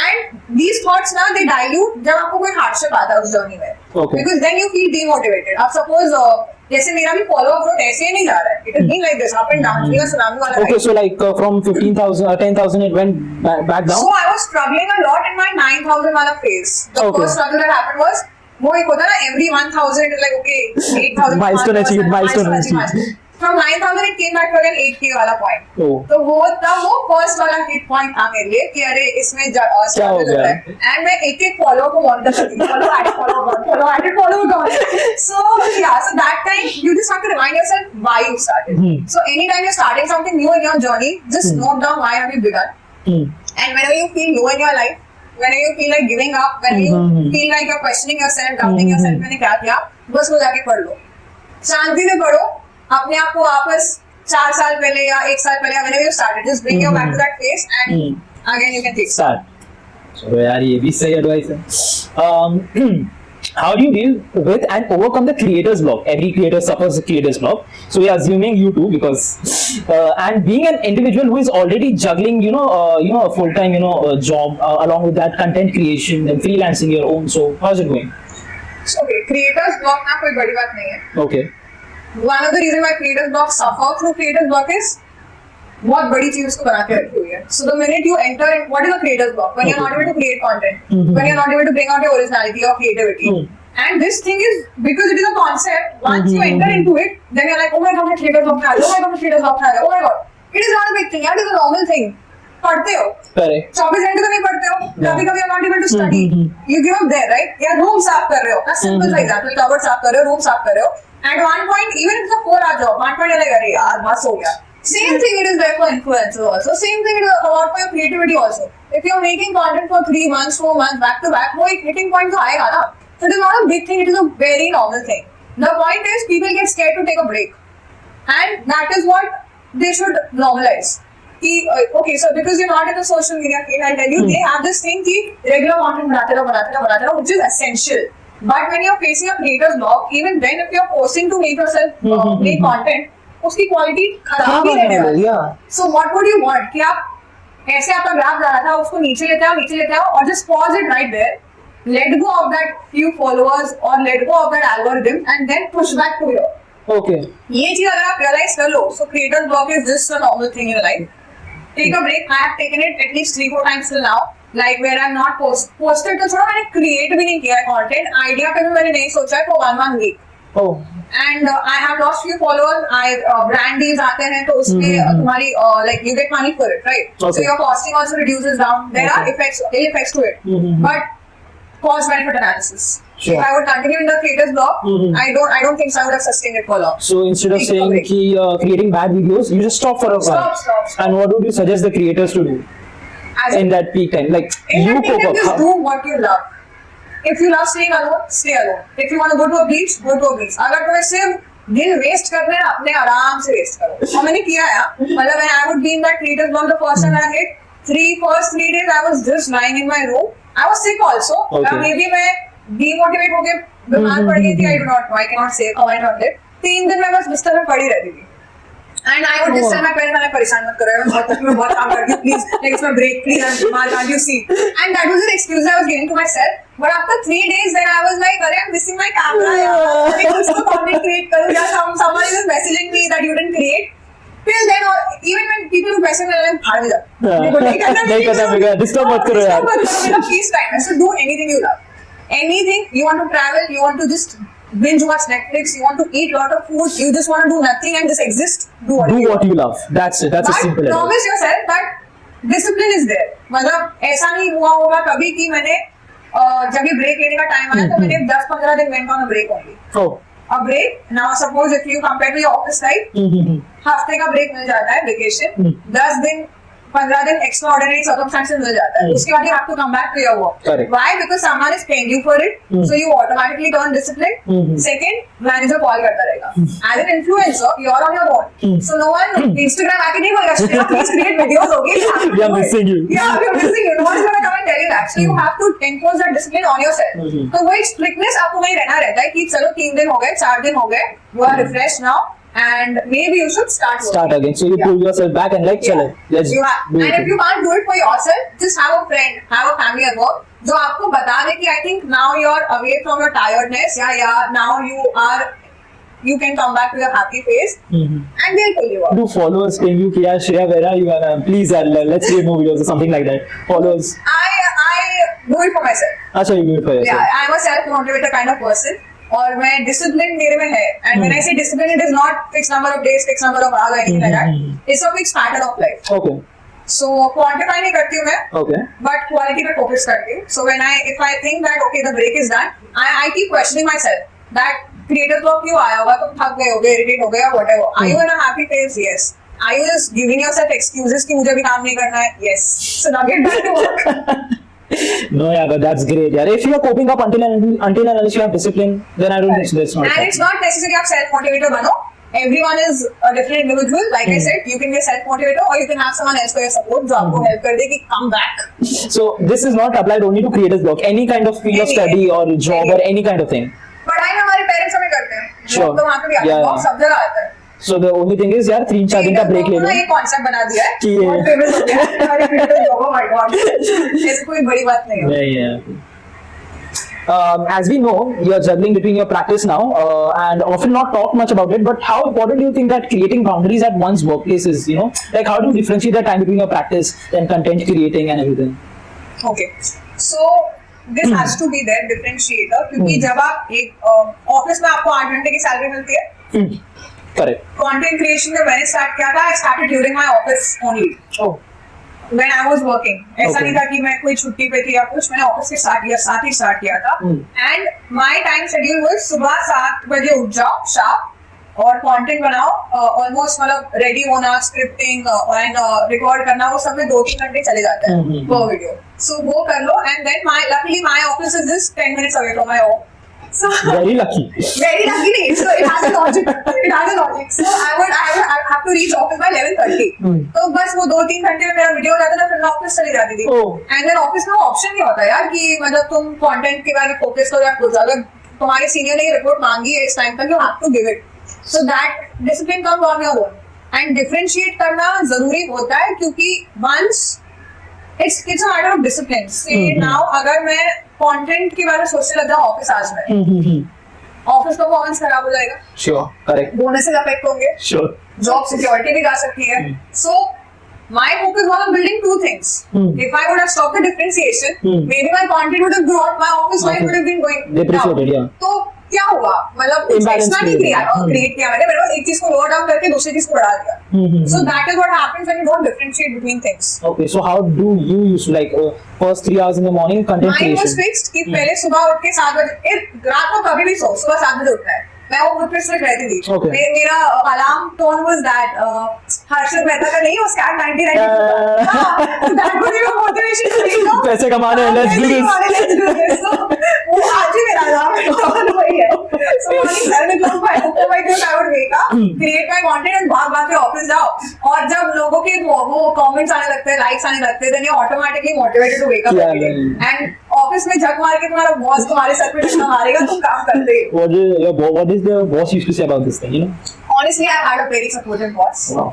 And these thoughts now they dilute जब आपको कोई hardship आता है उस journey में. Because then you feel demotivated. अब suppose जैसे मेरा भी follow up route ऐसे ही नहीं जा रहा है. It has been like this up and down. मेरा tsunami वाला. Okay, so like from 15,000, 10,000 it went back down. So I was struggling a lot in my 9,000 वाला phase. The first struggle that happened was वो एक होता है ना every 1,000 like okay 8,000 milestone achieved. From 9,000 it came back to again 8K वाला point. तो वो तब वो first वाला hit point था मेरे लिए कि अरे इसमें struggle हो रहा है. And मैं एक follow को monitor करती थी. Follow added follow gone. So that time you just have to remind yourself why you started. So anytime you're starting something new in your journey, just note down why have you begun. And whenever you feel low in your life, whenever you feel like giving up, when you feel like you're questioning yourself, doubting yourself, मैंने क्या किया, बस वो जाके पढ़ लो. शांति से पढ़ो, अपने आप को वापस 4 साल पहले या 1 साल पहले, whenever you started, just bring you back to that phase and again you can take start. So यार ये भी सही advice है. How do you deal with and overcome the creator's block? Every creator suffers a creator's block. So we are assuming you too, because and being an individual who is already juggling, a full-time, job along with that content creation and freelancing your own. So how's it going? Okay, creator's block ना कोई बड़ी बात नहीं है. Okay. One of the reasons why creator's block suffer through creator's block is बहुत बड़ी चीज उसको बना के रखी हुई है. So the minute you enter in, what is a creator's block? When you're not able to create content, when you're not able to bring out your originality or creativity. And this thing is, because it is a concept, once you enter into it, then you're like, oh my god, my creator's block है, oh my god, my creator's block है, oh my god. It is not a big thing, it is a normal thing. पढ़ते हो, 24 घंटे तो नहीं पढ़ते हो, कभी कभी you're not able to study, you give up there, right? या रूम साफ कर रहे हो, a simple example, cupboard साफ कर रहे हो, रूम साफ कर रहे हो. At one point, even if it's a 4-hour job, one point you're like, अरे यार बस हो गया. Same thing it is there for influencers also. Same thing it is about for your creativity also. If you're making content for 3 months, 4 months, back to back, वो एक hitting point तो आएगा ना. So it is not a big thing, it is a very normal thing. The point is people get scared to take a break. And that is what they should normalize. Okay, so because you're not in the social media field, I tell you, they have this thing कि regular content बनाते रहो, which is essential. But when you're facing a creator's block, even then if you're forcing to make yourself make content, उसकी quality खराब ही रहने वाली है. So what would you want कि आप ऐसे आपका ग्राफ जा रहा था उसको नीचे लेते आओ और just pause it right there, let go of that few followers or let go of that algorithm and then push back to your. Okay. ये चीज अगर आप realize कर लो, so creator's block is just a normal thing in your life. Take a break. I have taken it at least 3-4 times till now. Like where I'm not posted तो छोड़ो मैंने create भी नहीं किया content. Idea पे भी मैंने नहीं सोचा है for 1 week. Oh. And I have lost few followers. Brand deals आते हैं तो उसमें तुम्हारी like you get money for it, right? Okay. So your costing also reduces down. There are ill effects to it. But cost benefit analysis. Sure. If I would continue in the creator's block, I don't think so I would have sustained it for long. So instead of saying creating bad videos, you just stop for a while. Stop. And what would you suggest the creators to do in that peak time? Like you cope up. Just do what you love. If you love staying alone, stay alone. If you want to go to a beach, go to a beach. अगर तुम्हें सिर्फ दिन waste करना है अपने आराम से waste करो. और मैंने किया है. मतलब when I would be in that creator's block the first time I hit, first 3 days I was just lying in my room. I was sick also. Maybe मैं demotivate हो गया, बीमार पड़ गई थी. I do not know. I cannot say comment on it. 3 दिन मैं बस बिस्तर में पड़ी रहती थी. And I would just tell my parents, मैं परेशान मत करो, मैं बहुत काम करती हूँ, please, like it's my break, please, I'm बीमार, can't you see? And that was an excuse I was giving to myself. But after 3 days, then I was like, अरे I'm missing my camera, यार, मैं कुछ तो content create करूँ, या someone is messaging me that you didn't create. Till then, even when people who message me, I'm भाड़ में जा. नहीं करना, disturb मत करो यार. मेरा peace time है, so do anything you love. Anything you want to travel, you want to just binge watch Netflix, you want to eat a lot of food, you just want to do nothing and just exist, do what you love. That's it. That's a simple advice. Promise yourself that discipline is there. मतलब ऐसा नहीं हुआ होगा कभी कि मैंने जब ये ब्रेक लेने का टाइम आया तो मैंने 10-15 दिन went on a break only. A break. Now suppose if you compare to your office life, हफ्ते का ब्रेक मिल जाता है वेकेशन, 10 दिन 15 दिन extraordinary circumstances मिल जाता है, उसके बाद you have to come back to your work. Correct. Why? Because someone is paying you for it, so you automatically turn disciplined. Second, manager call करता रहेगा. As an influencer, you're on your own, so no one Instagram आके नहीं बोलेगा Shreya please create videos, okay? We are missing you. Yeah, we are missing you. No one is gonna come and tell you that. So you have to impose that discipline on yourself. तो वो एक strictness आपको वही रहना रहता है कि चलो 3 दिन हो गए, 4 दिन हो गए, you are refreshed now. And maybe you should start again. So you pull yourself back and like, chalo, let's do and if you can't do it for yourself, just have a friend, have a family member जो आपको बता दे कि I think now you're away from your tiredness, now you can come back to your happy face, and they'll pull you up. Do followers paying you, Shreya, where are you? Please, let's create more videos or something like that. Followers. I do it for myself. Achha, you do it for yourself. Yeah, I'm a self-motivated kind of person. और मैं discipline मेरे में है, and when I say discipline, it is not fixed number of days, fixed number of hours, anything like that. It's a fixed pattern of life. Okay. So quantify नहीं करती हूँ मैं. Okay. But quality पे focus करती हूँ. So if I think that okay the break is done, I keep questioning myself that creator block क्यों आया होगा, तुम थक गए होगे, irritate हो गए or whatever. Are you in a happy phase? Yes. Are you just giving yourself excuses कि मुझे भी काम नहीं करना है? Yes. So now get back to work. No, yeah, but that's great. Yeah, if you are coping up until unless you have discipline, then I don't think that's not. And it's not necessarily आप self motivator बनो. Everyone is a different individual. Like I said, you can be a self motivator or you can have someone else for your support जो आपको help कर दे कि come back. So this is not applied only to creators block. Any kind of field of study or job or any kind of thing. पढ़ाई में हमारे parents हमें करते हैं. Sure. तो वहाँ पे भी आता है. सब जगह आता है. So the only thing is यार 3-4 दिन का ब्रेक ले लो. ये कॉन्सेप्ट बना दिया है कि बहुत फेमस हो गया है हमारे फील्ड में. ओह माय गॉड, ऐसी कोई बड़ी बात नहीं है. Yeah. As we know, you're juggling between your practice now, and often not talk much about it. But how important do you think that creating boundaries at one's workplace is? You know, like how do you differentiate the time between your practice and content creating and everything? Okay, so this has to be there differentiator क्योंकि जब आप एक office में आपको 8 घंटे की salary मिलती है. Correct. Content creation जब मैंने स्टार्ट किया था, I started during my office only. Oh. When I was working. ऐसा नहीं था कि मैं कोई छुट्टी पे थी या कुछ, मैंने ऑफिस के साथ ही स्टार्ट किया था. And my time schedule was सुबह 7 बजे उठ जाओ शार्प और कंटेंट बनाओ. ऑलमोस्ट मतलब रेडी होना, स्क्रिप्टिंग एंड रिकॉर्ड करना, वो सब में 2-3 घंटे चले जाते हैं पर वीडियो. सो वो कर लो and then luckily my office is just 10 minutes away from my home. So very lucky. Very lucky. So it has a logic. So I have to reach office by 11:30. तो बस वो 2-3 घंटे में मेरा video हो जाता था, फिर मैं ऑफिस चली जाती थी. एंड देन ऑफिस में ऑप्शन नहीं होता यार कि मतलब तुम कंटेंट के बारे में फोकस करो या कुछ. अगर तुम्हारे सीनियर ने रिपोर्ट मांगी है इस टाइम तक, you have to give it. So that discipline comes on your own. And differentiate करना जरूरी होता है क्योंकि once it's a matter of discipline. Say now अगर मैं कंटेंट के बारे में सोचने लग जाऊँ ऑफिस आज में, ऑफिस परफॉर्मेंस खराब हो जाएगा. Sure, correct. बोनसेस अफेक्ट होंगे. Sure. जॉब सिक्योरिटी भी जा सकती है. So my focus was on building 2 things. If I would have stopped the differentiation, maybe my content would have grown, my office life would have been going depreciated. Yeah. तो क्या हुआ, मतलब extra नहीं create किया मैंने बस एक चीज को लोअर डाउन करके दूसरी चीज को बढ़ा दिया. So that is what happens when you don't differentiate between things. Okay, so how do you use like first 3 hours in the morning content creation? Mine was fixed कि पहले सुबह उठ के 7 बजे, रात को कभी भी सो, सुबह 7 बजे उठना है. मैं वो खुद पे स्ट्रिक्ट रहती थी. Okay. मेरा alarm tone was that Harshad Mehta का नहीं, वो स्कैट 99. हां, that was your motivation to read. पैसे कमाने हैं, let's do this. वो आज ही मेरा अलार्म टोन वही है. So morning 7 o'clock I would wake up, create my content and भाग के ऑफिस जाओ. और जब लोगों के वो कमेंट्स आने लगते हैं, लाइक्स आने लगते हैं, then you automatically motivated to wake up every day. And office में झक मार के तुम्हारा बॉस तुम्हारे सर पे टक्कर मारेगा, तुम काम करते हो. What is the boss used to say about this thing, you know? Honestly, I've had a very supportive boss. Wow.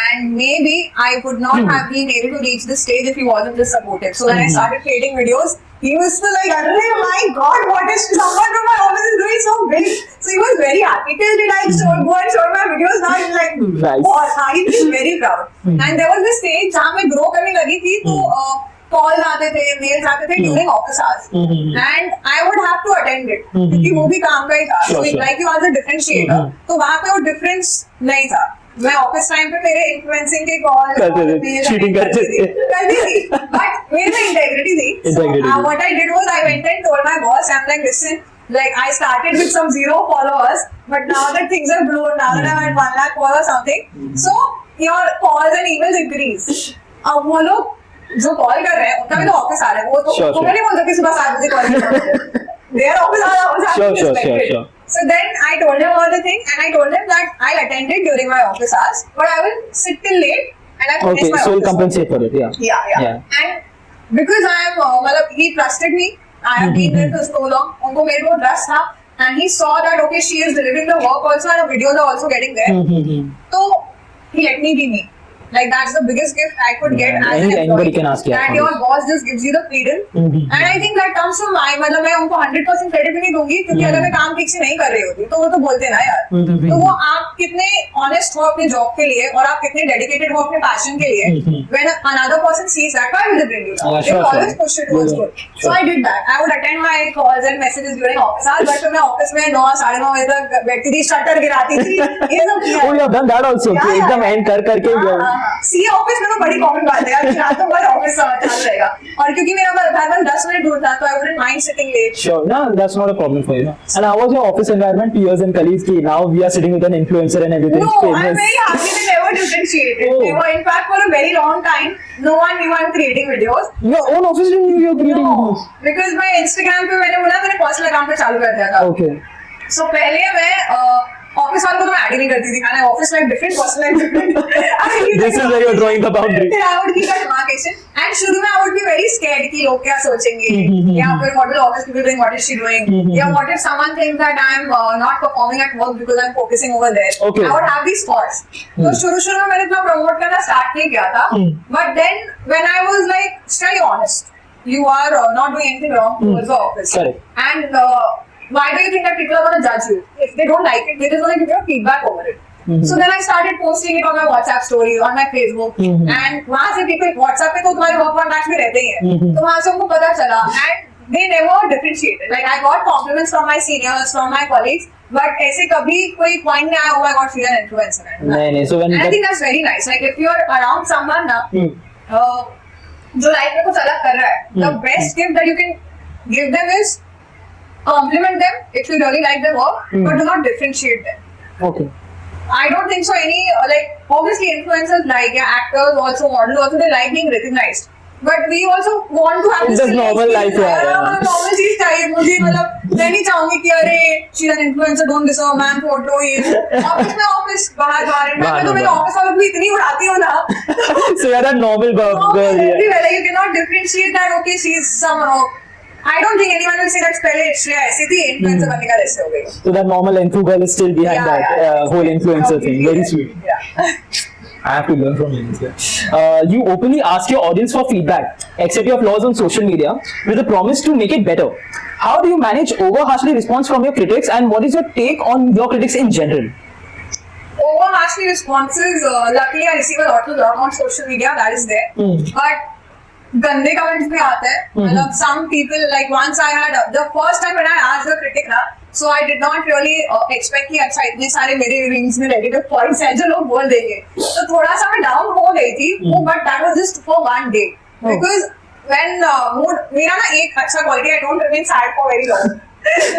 And maybe I would not have been able to reach this stage if he wasn't this supportive. So when I started creating videos, he was still like, oh my god, what is someone from my office is doing so big. So he was very happy. Till did I go and show my videos, now he's like, boss, he was very proud. And there was this stage जहाँ मैं grow करने लगी थी, तो calls आते थे, mails आते थे during office hours, and I would have to attend it क्योंकि वो भी काम का ही था. So like you are the differentiator, तो वहाँ पे वो difference नहीं था. मैं ऑफिस टाइम पे मेरे इन्फ्लुएंसिंग के कॉल चीटिंग करती थी, बट मेरे में इंटेग्रिटी थी. What I did was I went and told my boss, I am like listen, like I started with some 0 followers, but now that things are blown, now that I'm at 1 lakh followers something, so your calls and emails increase. अब वो लोग जो call कर रहे हैं उनका भी तो ऑफिस आ रहा है, वो तो मैं नहीं बोल सकती सुबह 7 बजे कॉल कर they are office hours. Sure. So then I told him all the thing, and I told him that I'll attend it during my office hours, but I will sit till late and I finish my so office compensate for it. Yeah. And because I am, he trusted me. I have been there for so long. उनको मेरे को trust था, and he saw that okay, she is delivering the work also, and the videos are also getting there. So he let me be me. Like that's the biggest gift I could get as an employee. Can ask that your boss just gives you the freedom, and I think that comes from my. मतलब मैं उनको 100% credit भी नहीं दूंगी क्योंकि अगर मैं काम ठीक से नहीं कर रही होती तो वो तो बोलते ना यार. तो वो आप कितने ऑनेस्ट हो अपने जॉब के लिए और आप कितने डेडिकेटेड हो अपने पैशन के लिए. When another person sees that, why will they bring you down? They will always push you towards good. So I did that. I would attend my calls and messages during office hours, but मैं office में 9 9:30 बजे तक बैठती थी, shutter गिराती थी, ये सब किया. Oh, you have done that also. एकदम एंड करके. सी ऑफिस में तो बड़ी कॉमन बात है यार, रात को बस ऑफिस चल रहेगा. और क्योंकि मेरा घर 10 मिनट दूर था तो I wouldn't mind sitting late. Sure, no, that's not a problem for you. And how was your office environment, peers and colleagues? Now we are sitting with an influencer and everything. No, I'm very happy they never differentiated. They were in fact for a very long time. No one knew I'm creating videos. Your own office didn't know you're creating videos. Because मैं Instagram पे मैंने बोला मैंने personal account पे चालू कर दिया था. Okay. So पहले मैं ऑफिस वालों को तो मैं ऐड ही नहीं करती थी. मैंने office life different, personal life different. This is where you're drawing the boundary. I would keep a demarcation. And शुरू में I would be very scared कि लोग क्या सोचेंगे, या फिर what will office people doing, what is she doing, या what if someone thinks that I'm not performing at work because I'm focusing over there. Okay. I would have these thoughts. तो शुरू में मैंने इतना प्रमोट करना start नहीं किया था. But then when I was like, stay honest, you are not doing anything wrong towards the office. Correct. And why do you think that people are going to judge you? If they don't like it, they just going to give you feedback over it. So then I started posting it on my WhatsApp stories, on my Facebook, and वहाँ से people WhatsApp पे तो तुम्हारे work contacts में रहते ही हैं, तो वहाँ से उनको पता चला, and they never differentiated. Like I got compliments from my seniors, from my colleagues, but ऐसे कभी कोई point नहीं आया, oh my God, she's an influencer. नहीं, so when and I think that's very nice. Like if you're around someone ना, जो life में कुछ अलग कर रहा है, the best gift that you can give them is compliment them if you really like their work, but do not differentiate them. Okay. I don't think so. Any like obviously influencers like actors also, models also, they like being recognized. But we also want to have this normal life. Normal चीज चाहिए मुझे. मतलब मैं नहीं चाहूंगी कि अरे she's an influencer, don't deserve man photo ये. ऑफिस में ऑफिस बाहर मैं तो मेरे ऑफिस वालों को इतनी उड़ाती हूँ ना. So you're that normal girl. Everywhere you cannot differentiate that. Okay, she's somehow. I don't think anyone will say that पहले श्रेया ऐसी थी, influencer बनने का ऐसे हो गई. So that normal influ girl is still behind whole influencer thing. Very sweet. Yeah. I have to learn from you. You openly ask your audience for feedback, accept your flaws on social media with a promise to make it better. How do you manage over harshly response from your critics, and what is your take on your critics in general? Over harshly responses, luckily I receive a lot on social media, that is there. But गंदे comments भी आते हैं. मतलब some people, like once I had the first time when I asked the critic ना, so I did not really expect कि अच्छा इतने सारे मेरे रिंग्स में नेगेटिव पॉइंट्स हैं जो लोग बोल देंगे, तो थोड़ा सा मैं डाउन हो गई थी. but that was just for one day because when mood मेरा ना एक अच्छा quality, I don't remain sad for very long.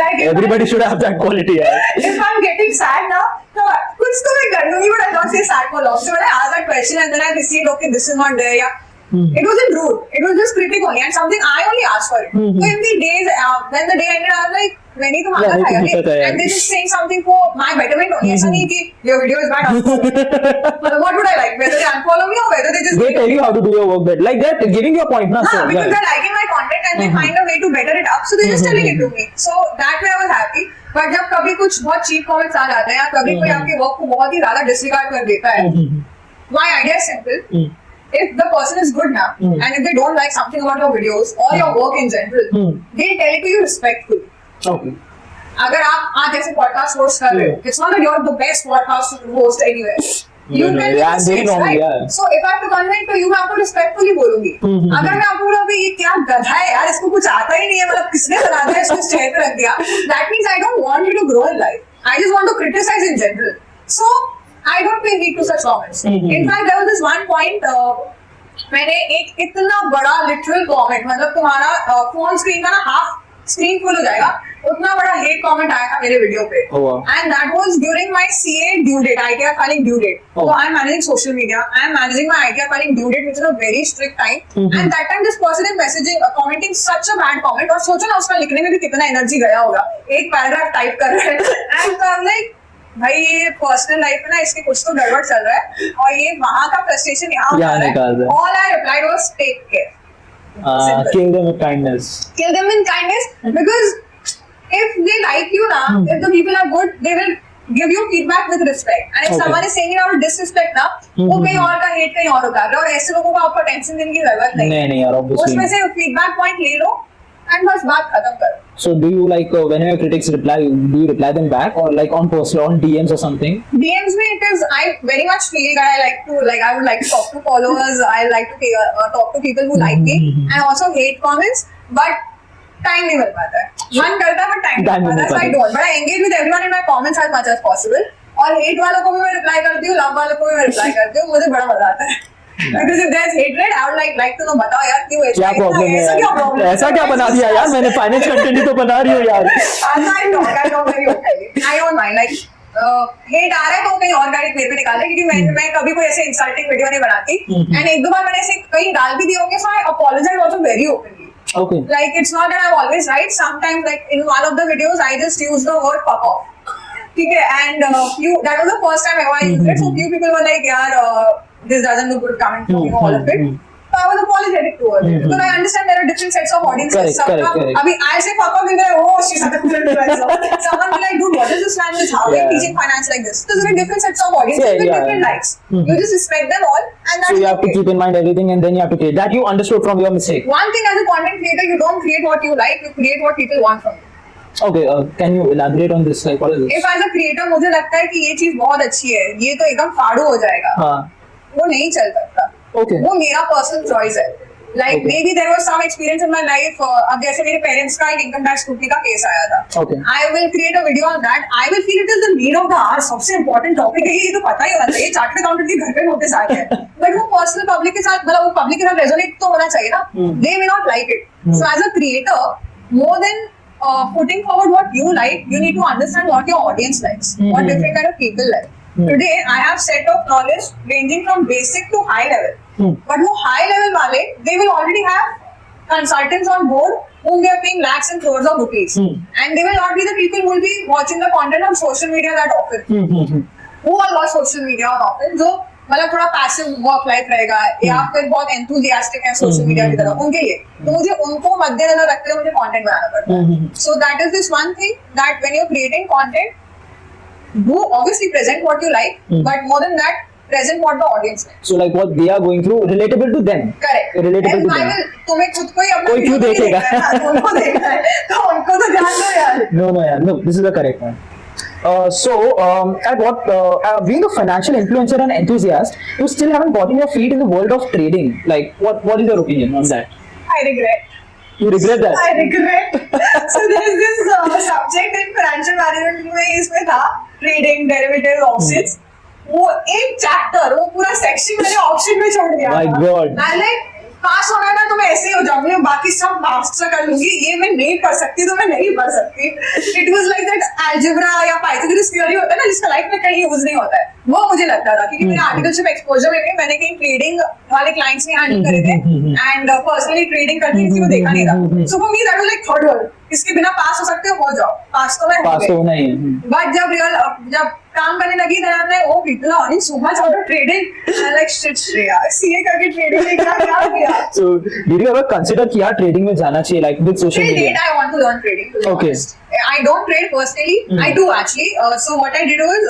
Like everybody should have that quality. If I'm getting sad now, तो कुछ तो मैं कर लूंगी, but I don't stay sad for long. So when I asked that question and then I received okay, this is not there, yeah. It wasn't rude. It was just critic only, and something I only asked for it. So in the days when the day ended, I was like, "मैंने तो मांगा था यार." And they just saying something for my betterment only. ऐसा नहीं कि your video is bad. What would I like? Whether they unfollow me or whether they just tell you how to do your work better, like that, giving your point, na? Because they're liking my content and they find a way to better it up, so they're just telling it to me. So that way I was happy. But जब कभी कुछ बहुत cheap comments आ जाते हैं या कभी कोई आपके work को बहुत ही ज़्यादा disregard कर देता है, my idea is simple. If the person is good now, and if they don't like something about your videos or your work in general, they tell it to you respectfully. Okay. अगर आप आज जैसे podcast host कर रहे हो, it's not that you're the best podcast host anywhere. You can make mistakes, right? So if I have to convey to you, मैं आपको respectfully बोलूंगी. अगर मैं आपको बोलूंगी ये क्या गधा है यार, इसको कुछ आता ही नहीं है, मतलब किसने बना दिया, इसको चेहरे पे रख दिया. That means I don't want you to grow in life. I just want to criticize in general. So I don't pay heed to such comments. In fact, there was this one point. मैंने एक इतना बड़ा literal comment, मतलब तुम्हारा phone screen का ना half screen full हो जाएगा, उतना बड़ा हेट कमेंट आया था मेरे वीडियो पे. And that was during my CA due date, ITR filing due date. So I am managing social media, I am managing my ITR filing due date, which is a very strict time. And that time this person is messaging, commenting such a bad comment. और सोचो ना उसका लिखने में भी कितना energy गया होगा, एक पैराग्राफ टाइप कर रहे हैं. एंड आई एम लाइक भाई ये पर्सनल लाइफ में ना इसके कुछ तो गड़बड़ चल रहा है, और ये वहां का फ्रस्ट्रेशन यहाँ निकाल रहा है. All I replied was take care. Kill them with kindness. Kill them in kindness, because if they like you na, if the people are good, they will give you feedback with respect. And if someone is saying it out of disrespect ना, वो कहीं और का hate कहीं और उतार रहे, और ऐसे लोगों को आपको टेंशन देने की जरूरत नहीं. नहीं यार, obviously. उसमें से feedback point ले लो and बस बात खत्म करो. So do you like whenever critics reply, do you reply them back, or like on personal, on DMs or something? DMs में it is, I very much feel that I would like to talk to followers. I like to talk to people who like me, and also hate comments. But time नहीं मिल पाता है. मन करता है but time नहीं मिलता है. So I don't. But I engage with everyone in my comments as much as possible. और hate वालों को भी मैं reply करती हूँ, love वालों को भी मैं reply करती हूँ. मुझे बड़ा मजा आता है. Because if there's hatred, I would like to know, बताओ यार क्यों ऐसा? क्या प्रॉब्लम है? ऐसा क्या बना दिया यार? मैंने फाइनेंस कंटेंट ही तो बना रही हूँ यार. I don't very openly. I don't mind. Like hate आ रहा है तो कहीं और गाड़ी मेरे पे निकाले, क्योंकि मैं कभी कोई ऐसे इंसल्टिंग वीडियो नहीं बनाती. एंड एक दो बार मैंने ऐसे कहीं डाल भी दिए होंगे, so I apologize also very openly. Okay. Like it's not that I'm always right. Sometimes like in one of the videos I just used the word fuck off. ठीक है, and that was the first time ever I used it. So few people were like यार this doesn't look good coming from you, all of it. So I was apologetic towards it, because I understand there are different sets of audiences. Correct. I mean, I say fuck off, like, oh, she's a different person. Someone will like, dude, what is this language? How are you teaching finance like this? There's different sets of audiences with different likes. You just respect them all, and that's so you have to keep in mind everything, and then you have to create that. You understood from your mistake. One thing as a content creator, you don't create what you like, you create what people want from you. Okay, can you elaborate on this? Like, what is this? If as a creator मुझे लगता है कि ये चीज बहुत अच्छी है, ये तो एकदम फाड़ू हो जाएगा, वो नहीं चल सकता. Okay. वो मेरा पर्सनल चॉइस है. Like maybe there was some experience in my life. अब जैसे मेरे पेरेंट्स का एक इनकम टैक्स स्कूटी का केस आया था. Okay. I will create a video on that. I will feel it is the need of the hour. सबसे important topic है, ये तो पता ही होना चाहिए. चार्टर्ड अकाउंटेंट के घर पे नोटिस आ गया है. But वो पर्सनल पब्लिक के साथ, मतलब वो पब्लिक के साथ रेजोनेट तो होना चाहिए ना. They may not like it. So as a creator, more than putting forward what you like, you need to understand what your audience likes, what different kind of people like. Today I have set of knowledge ranging from basic to high level. But वो high level वाले, they will already have consultants on board whom they are paying lakhs and crores of rupees. And they will not be the people who will be watching the content on social media that often. Who all watch social media on often? जो मतलब थोड़ा passive work life रहेगा, या फिर बहुत enthusiastic है social media की तरफ, उनके लिए तो मुझे उनको मद्देनजर रखते हुए मुझे कंटेंट बनाना पड़ता है. So that is this one thing that when you are creating content, do obviously present what you like, but more than that, present what the audience likes. So like what they are going through, relatable to them. Correct. Relatable to them. तुम्हें खुद को ही अपना कोई क्यों देखेगा? उनको देखना है, तो उनको तो ध्यान दो यार. No, this is the correct one. Being a financial influencer and enthusiast, you still haven't gotten your feet in the world of trading. Like, what is your opinion on that? I regret. You regret that? I regret. So there is this subject in financial management में इसमें था trading, derivatives, options. वो एक chapter, वो पूरा section मैंने option में छोड़ दिया. My God. लाइक पास होना ना तो मैं ऐसे ही हो जाऊंगी, बाकी सब मास्टर कर लूंगी, ये मैं नहीं पढ़ सकती तो मैं नहीं पढ़ सकती. It was like that algebra या पाइथागोरस थ्योरी होता है ना, जिसका लाइफ में कहीं यूज नहीं होता है, वो मुझे लगता था. क्योंकि मेरे आर्टिकलशिप एक्सपोजर में भी मैंने कहीं ट्रेडिंग वाले क्लाइंट्स ने हैंडल करे थे, एंड पर्सनली ट्रेडिंग करती थी, वो देखा नहीं था. So for me that was like third world. इसके बिना पास हो सकते हो जाओ, पास तो मैं हो गई. बट जब काम करने लगी then मैं oh people are earning so much out of trading. I like shit Shreya, CA करके trading में क्या किया? So did you ever consider कि यार trading में जाना चाहिए, like with social media? I want to learn trading. Okay. I don't trade personally. I do actually. So what I did was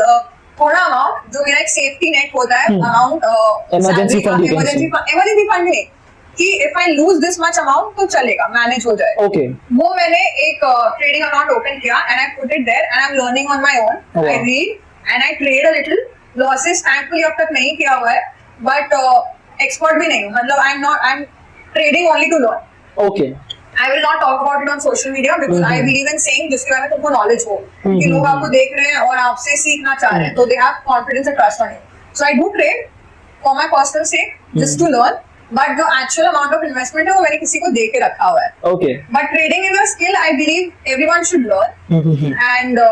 थोड़ा amount जो मेरा एक safety net होता है, amount emergency fund नहीं कि if I lose this much amount तो चलेगा, manage हो जाए. Okay. वो मैंने एक trading account open किया and I put it there and I'm learning on my own. I read and I trade a little. Losses thankfully अब तक नहीं किया हुआ है, बट एक्सपर्ट भी नहीं हूँ. मतलब I am trading only to learn. Okay. I will not talk about it on social media because I believe in saying जिसके बारे में तुमको knowledge हो कि लोग आपको देख रहे हैं और आपसे सीखना चाह रहे हैं, तो they have confidence and trust on you. So I do trade for my personal sake, just to learn. But the actual amount of investment है वो मैंने किसी को दे के रखा हुआ है. Okay. But trading is a skill I believe everyone should learn. And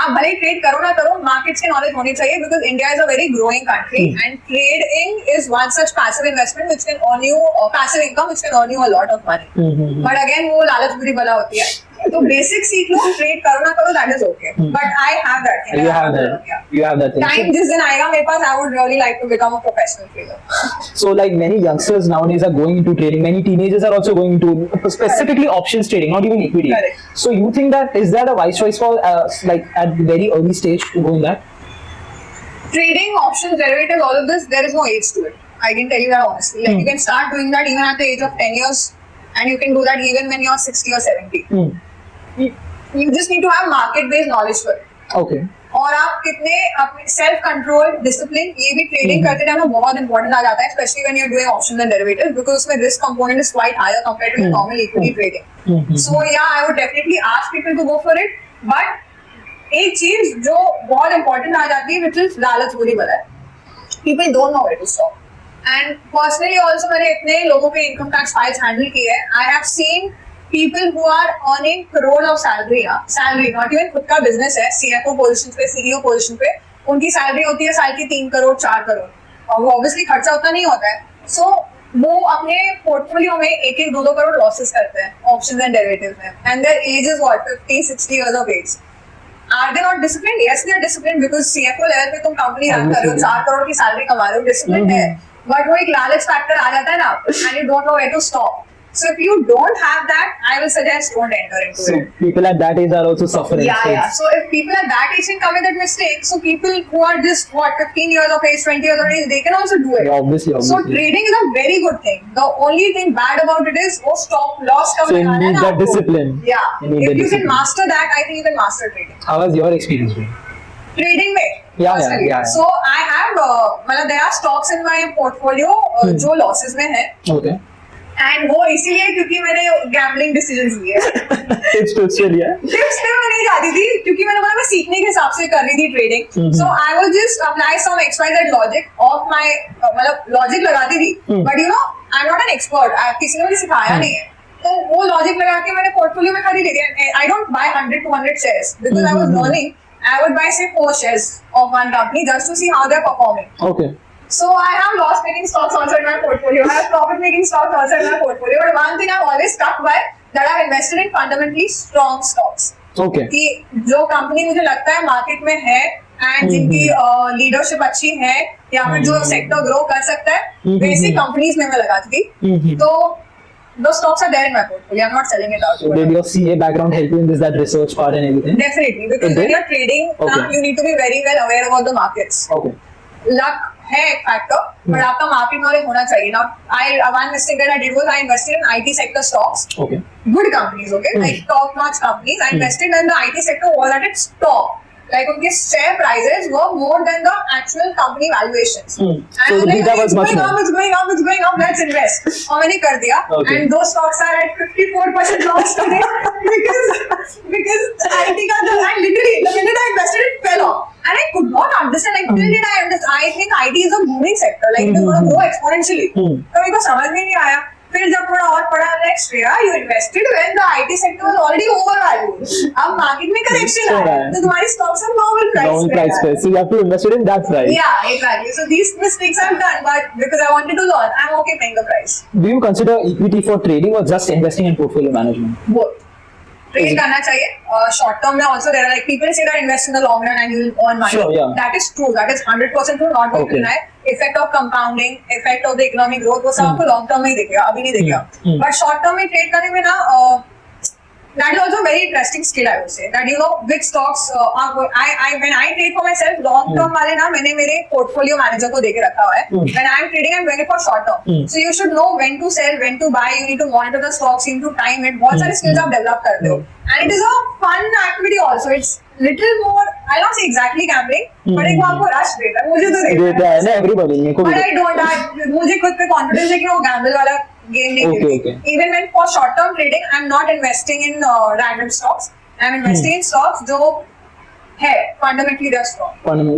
आप भले ही ट्रेड करो ना करो, मार्केट्स की नॉलेज होनी चाहिए because India is a very growing country and trading is one such passive investment which can earn you passive income which can earn you a lot of money. But again वो लालच बुरी बला होती है. तो basic सीख लो, trade करो ना करो, that is okay. But I have that thing. You have that. You have that thing. Time जिस दिन आएगा मेरे पास, I would really like to become a professional trader. So like many youngsters nowadays are going into trading. Many teenagers are also going into specifically options trading, not even equity. Correct. So you think that is that a wise choice for like at the very early stage to go in that? Trading, options, derivatives, all of this, there is no age to it. I can tell you that honestly. Like you can start doing that even at the age of 10 years, and you can do that even when you're 60 or 70. You just need to have market-based knowledge for it. Okay. और आप कितने अपने self control, discipline, ये भी trading करते time बहुत important आ जाता है, specially when you are doing options and derivatives, because उसमें risk component is quite higher compared to normal equity trading. So yeah I would definitely ask people to go for it. But एक चीज जो बहुत important आ जाती है which is लालच बुरी बला है. People don't know where to stop. And personally also मैंने इतने लोगों के इनकम टैक्स फाइल्स हैंडल किए हैं. I have seen people who are earning crore of salary, not even खुद का बिजनेस है, CFO पोजीशन पे, CEO पोजीशन पे, उनकी सैलरी होती है साल की 3 करोड़ 4 करोड़, और वो ऑब्वियसली खर्चा उतना नहीं होता है. सो वो अपने पोर्टफोलियो में 1-1, 2-2 करोड़ लॉसेस करते हैं ऑप्शंस एंड डेरिवेटिव्स में, and their age is what 50-60 years of age. Are they not disciplined? Yes, they are disciplined because CFO level पे तुम कंपनी रन कर रहे हो, 4 करोड़ की सैलरी कमा रहे हो, डिसिप्लिन है. बट वो एक लालच फैक्टर आ जाता है ना, and you don't know where to stop. So if you don't have that, I will suggest don't enter into so it. People at that age are also suffering. Yeah. So if people at that age can commit that mistake, so people who are just 15 years of age, 20 years of age, they can also do it. Yeah, obviously. So trading is a very good thing. The only thing bad about it is stop loss. So you need that discipline. Yeah. If you can master that, I think you can master trading. How has your experience been? Trading में. Yeah. So I have, मतलब there are stocks in my portfolio जो losses में है. Okay. And वो इसीलिए क्योंकि मैंने gambling decisions लिए. टिप्स पे मैं नहीं जाती थी क्योंकि मैंने बोला मैं सीखने के हिसाब से कर रही थी trading. So I was just apply some XYZ logic of my, मतलब लॉजिक लगाती थी, but you know I am not an expert. किसी ने मुझे सिखाया नहीं है, तो वो लॉजिक लगा के मैंने पोर्टफोलियो में खरीद लिया. I don't buy 100-200 shares because I was learning. I would buy say 4 shares of one company just to see how they're performing. Okay. So I have loss-making stocks also in my portfolio. I have profit-making stocks also in my portfolio. But one thing I'm always stuck by that I've invested in fundamentally strong stocks. Okay. कि जो company मुझे लगता है market में है and जिनकी leadership अच्छी है या फिर जो सेक्टर ग्रो कर सकता है, वैसी कंपनीज में मैं लगाती थी. तो those stocks are there in my portfolio. I'm not selling it out. So did your CA background help you in this, that research part and everything? Definitely, because when you're trading, you need to be very well aware about the markets. Okay. Luck है एक factor, but आपका market knowledge होना चाहिए. Now one mistake that I did was I invested in IT sector stocks. Okay. Good companies, okay, like top notch companies. I invested when the IT sector was at its top. Like उनके share prices were more than the actual company valuations. And So the beta was much more. It's going up. Let's invest. और मैंने कर दिया. Okay. And those stocks are at 54% loss today because IT का जो है literally the minute I invested it fell off. And I could not understand. Like till did I understand? I think IT is a booming sector. Like it is going to grow exponentially. तो मेरे को समझ में नहीं आया. फिर जब थोड़ा और पढ़ा, like Shreya, you invested when the IT sector was already overvalued. अब मार्केट में करेक्शन आया, तो तुम्हारी stocks are normal price पे. So you have to invest it in that price. Yeah, exactly. So these mistakes I've done, but because I wanted to learn, I'm okay paying the price. Do you consider equity for trading or just investing in portfolio management? Both. Trade करना चाहिए. Short term में also there are like people say that invest in the long run and you will earn money. Sure, yeah. That is true. That is 100% true. Not going to deny. Effect of compounding, effect of the economic growth, वो सब आपको long term में ही दिखेगा, अभी नहीं दिखेगा. But short term में trade करने में ना that is also a very interesting skill I would say. That you know which stocks when I trade for myself long term वाले ना मैंने मेरे portfolio manager को देके रखा हुआ है. When I am trading I'm doing it for short term. So you should know when to sell, when to buy. You need to monitor the stocks, you need to time it. बहुत सारे skills आप develop करते हो. And it is a fun activity also. It's little more, I'll not say exactly gambling, but एक वो आपको rush देता है. मुझे तो देता है ना everybody मेरे को. But I don't. मुझे खुद पे confidence है कि मैं वो gamble वाला game नहीं खेलती. Even when for short term trading, I'm not investing in random stocks. I'm investing in stocks जो है fundamentally they're strong.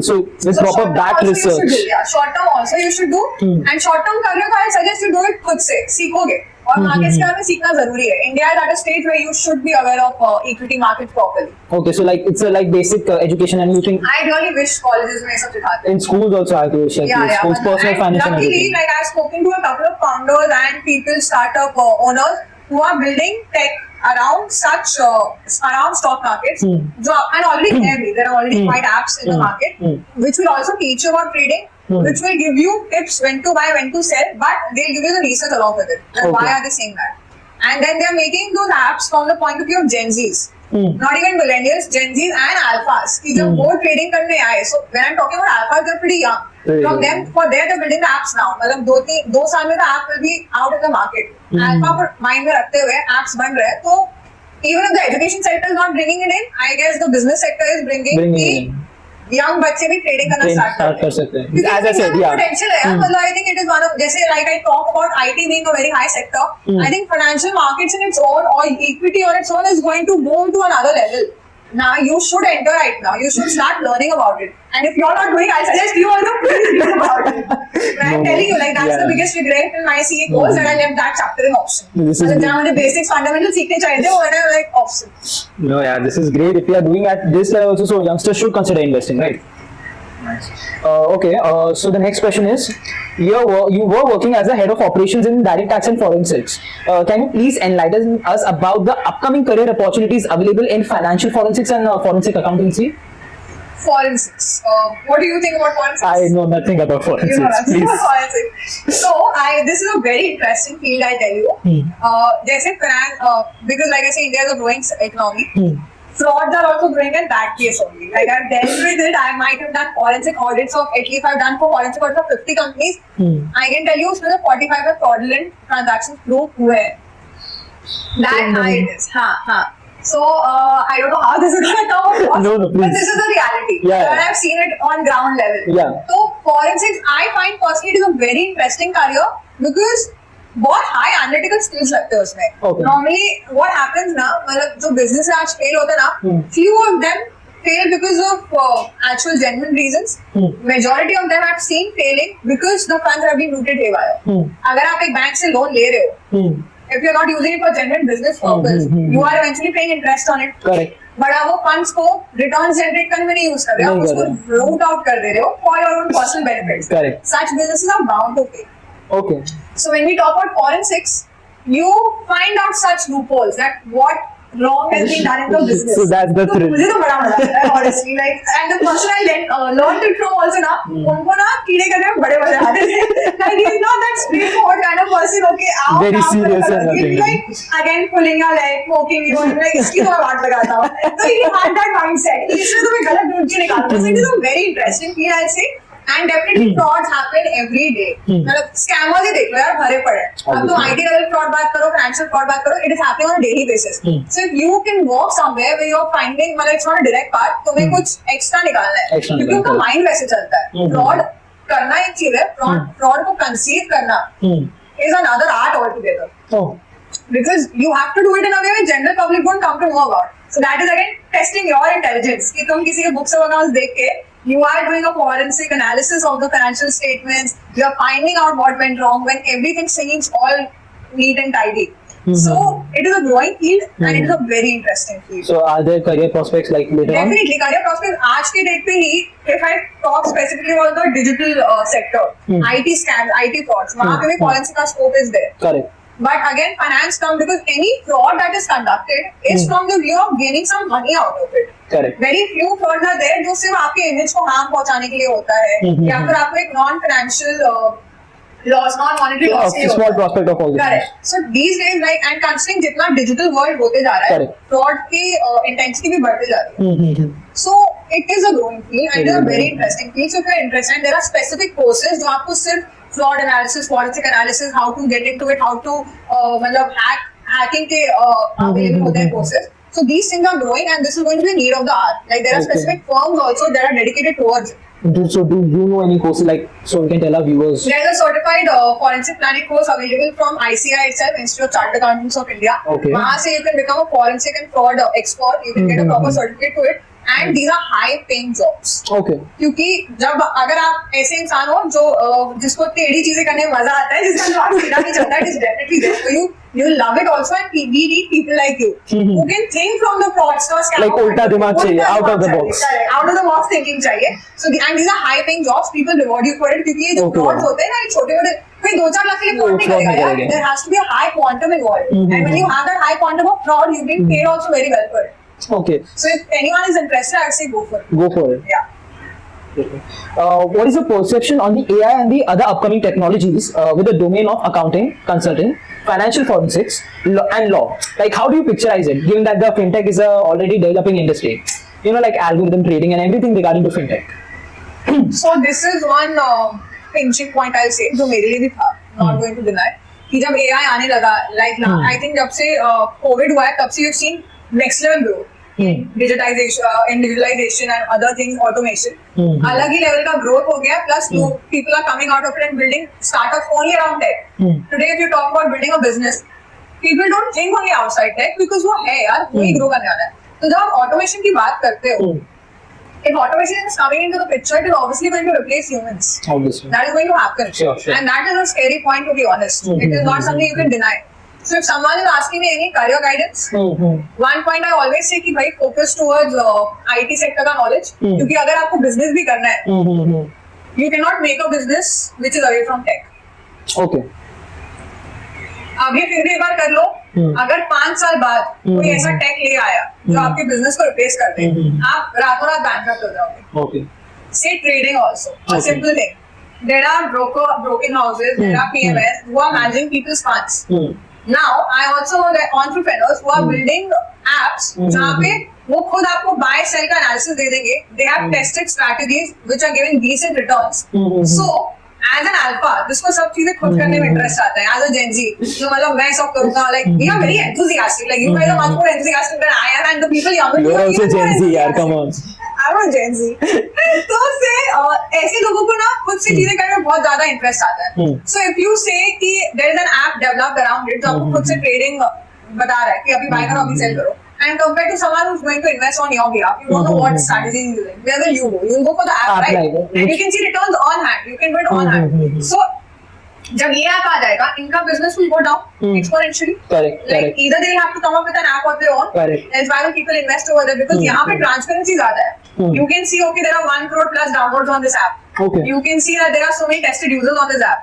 So with proper back research. Short term also you should do. And short term career को I suggest you do it खुद से सीखोगे. और markets के बारे में सीखना जरूरी है. India is at a stage where you should be aware of equity market properly. Okay, so like it's a like basic education, and you think I really wish colleges में सब सिखाते. In schools also I have to share. Schools, personal finance and luckily, like I've spoken to a couple of founders and people, startup owners who are building tech around such around stock markets. And already there are already quite apps in the market which will also teach you about trading. Which will give you tips when to buy, when to sell, but they'll give you the research along with it. And why are they saying that? And then they're making those apps from the point of view of Gen Zs. Not even millennials, Gen Zs and alphas. कि जब वो trading करने आए, so when I'm talking about alphas, they're pretty young. From them, for there they're building the apps now. मतलब 2 साल में the app will be out in the market. Alpha पर mind में रखते हुए apps बन रहे हैं, तो even if the education sector is not bringing it in, I guess the business sector is bringing in. Young बच्चे भी ट्रेडिंग करना स्टार्ट कर सकते हैं. As I said, yeah. Potential है. मतलब I think it is one of, जैसे like I talk about IT being a very high sector. I think financial markets in its own or equity on its own is going to move to another level. Now you should enter right now. You should start learning about it. And if you're not doing, I suggest you also please read about it. I'm telling you, like that's the biggest regret in my CA course that I left that chapter in option. जहाँ मुझे basics fundamentals सीखने चाहिए थे, वो मैंने like option. No, yeah, this is great. If you are doing at this level also, so youngsters should consider investing, right? Okay, so the next question is, you were working as a head of operations in direct tax and forensics. Can you please enlighten us about the upcoming career opportunities available in financial forensics and forensic accountancy? Forensics. What do you think about forensics? I know nothing about forensics. You know nothing about forensics. So, this is a very interesting field, I tell you. जैसे because like I say, India is a growing economy. Frauds are also growing in that case only. Like I've dealt with it, I might have done forensic audits of, at least I've done for forensic audits of 50 companies. I can tell you उसमें से 45 में fraudulent transactions prove हुए हैं. That high it is. हाँ. So I don't know how this is going to come across, but this is the reality. And I've seen it on ground level. So forensics, I find personally it is a very interesting career because बहुत high analytical skills लगते हैं उसमें. Normally what happens ना, मतलब जो business आज fail होता है ना, few of them fail because of actual genuine reasons. Majority of them I've seen failing because the funds have been routed haywire. अगर आप एक बैंक से लोन ले रहे हो, if you're not using it for genuine business purpose, you are eventually paying interest on it. Correct. But आप वो funds को रिटर्न जनरेट करने में नहीं यूज कर रहे हो, आप उसको रूट आउट कर दे रहे हो for your own personal benefits. Such businesses are bound to fail. Okay. So when we talk about forensics, you find out such loopholes that what wrong has been done in the business. So that's the thrill. मुझे तो बड़ा मजा आता है honestly. Like and the person I learned it from also ना, उनको ना कीड़े करने में बड़े मजे आते थे. Like he's not that straightforward kind of person. Okay, आओ. Very serious and nothing. Like again pulling your leg, poking you, and like इसकी तो मैं बात लगाता हूँ. So he had that mindset. इसलिए तो मैं गलत ढूंढ के निकालता हूँ. So it is a very interesting field, I'll say. And definitely frauds happen every day. मतलब scammers ही देख लो यार, भरे पड़े हैं. अब तुम IT level fraud बात करो, financial fraud बात करो, it is happening on a daily basis. So if you can work somewhere where you're finding, मतलब it's not a direct path, तुम्हें कुछ extra निकालना है, क्योंकि उनका mind वैसे चलता है. Fraud करना एक चीज है, fraud को conceive करना is another art altogether. Because you have to do it in a way where general public won't come to know about. So that is again testing your intelligence. कि तुम किसी के books of accounts देख के you are doing a forensic analysis of the financial statements. You are finding out what went wrong when everything seems all neat and tidy. So it is a growing field and it is a very interesting field. So are there career prospects like later on? Definitely career prospects. आज के date पे ही, if I talk specifically about the digital sector, IT scams, IT frauds, वहाँ पे भी forensic का scope is there. Correct. But again, finance comes because any fraud that is conducted is from the view of gaining some money out of it. Correct. Very few frauds are there जो सिर्फ आपके image को harm पहुंचाने के लिए होता है, या फिर आपको एक non-financial loss, non-monetary loss. Small prospect of all this. Correct. So these days, like and considering जितना digital world होते जा रहा है, fraud की intensity भी बढ़ते जा रही है. So it is a growing field and it is a very interesting field. So if you are interested, there are specific courses जो आपको सिर्फ fraud analysis, forensic analysis, how to get into it, how to मतलब hacking के available होते हैं courses. So these things are growing, and this is going to be a need of the hour. Like there are specific firms also that are dedicated towards it. So do you know any courses like, so you can tell our viewers? There is a certified forensic planning course available from ICI itself, Institute of Chartered Accountants of India. Okay. वहाँ से you can become a forensic and fraud expert. You can get a proper certificate to it. And these are high paying jobs. Okay. क्योंकि जब अगर आप ऐसे इंसान हो जो जिसको टेढ़ी चीजें करने में मजा आता है, जिसका दिमाग सीधा नहीं चलता, it is definitely there for you. You will love it also, and we need people like you who can think from the fraudsters. Like उल्टा दिमाग चाहिए, out of the box. Out of the box thinking चाहिए. So and these are high paying jobs. People reward you for it क्योंकि ये जो frauds होते हैं ना, ये छोटे मोटे कोई 2-4 लाख के लिए fraud नहीं करेगा यार. There has to be a high quantum involved, and when you have that high quantum of fraud, you get paid also very well for it. Okay. So if anyone is interested, I'd say go for it. Go for it. Yeah. What is your perception on the AI and the other upcoming technologies with the domain of accounting, consulting, financial forensics, and law? Like, how do you picturize it, given that the fintech is a already developing industry? You know, like algorithm trading and everything regarding to fintech. So this is one pinching point I'll say, जो मेरे लिए भी था, not going to deny, कि जब AI आने लगा, like I think जब से COVID हुआ है, तब से you've seen next level growth. Digitalization and other things, automation. अलग ही level का growth हो गया. Plus, people are coming out of it and building startups only around tech. Today, if you talk about building a business, people don't think only outside tech because वो है यार, वही grow करने वाला है. तो जब आप automation की बात करते हो, if automation is coming into the picture, it is obviously going to replace humans. Obviously. That is going to happen. Sure. And that is a scary point, to be honest. It is not something you can deny. So if someone is asking me any career guidance, one point I always say कि भाई focus towards IT sector का knowledge, क्योंकि अगर आपको business भी करना है, you cannot make a business which is away from tech. Okay. अभी फिर भी एक बार कर लो, अगर 5 साल बाद कोई ऐसा टेक ले आया जो आपके बिजनेस को रिप्लेस कर दे, आप रातों रात बैंकरप्ट हो जाओगे. Okay. Say trading also, a simple thing. There are broking houses, there are PMS who are managing people's funds. Now, I also know that entrepreneurs who are building apps जहाँ पे वो खुद आपको buy sell का analysis दे देंगे. They have tested strategies which are giving decent returns. So, as an alpha, जिसको सब चीजें खुद करने में interest आता है, as a Gen Z, जो मतलब मैं सब करूँगा, like we are very enthusiastic. Like you guys are much more enthusiastic than I am, and the people younger than you are also Gen Z, यार, come on. I'm a Gen Z. तो से ऐसे लोगों को ना खुद से चीजें करने में बहुत ज्यादा इंटरेस्ट आता है. So if you say कि there is an app developed around it जो आपको खुद से ट्रेडिंग बता रहा है कि अभी बाय करो अभी सेल करो, and compared to someone who's going to invest on your behalf, you don't know what strategy he's using. Where will you go? You'll go for the app, right? And you can see returns on hand. You can do it on hand. So जब ये app आ जाएगा, इनका business will go down exponentially. Correct. Either they will have to come up with an app of their own. Correct. That's why people invest over there because यहाँ पे transparency ज़्यादा है. You can see okay there are 1 crore plus downloads on this app. Okay. You can see that there are so many tested users on this app.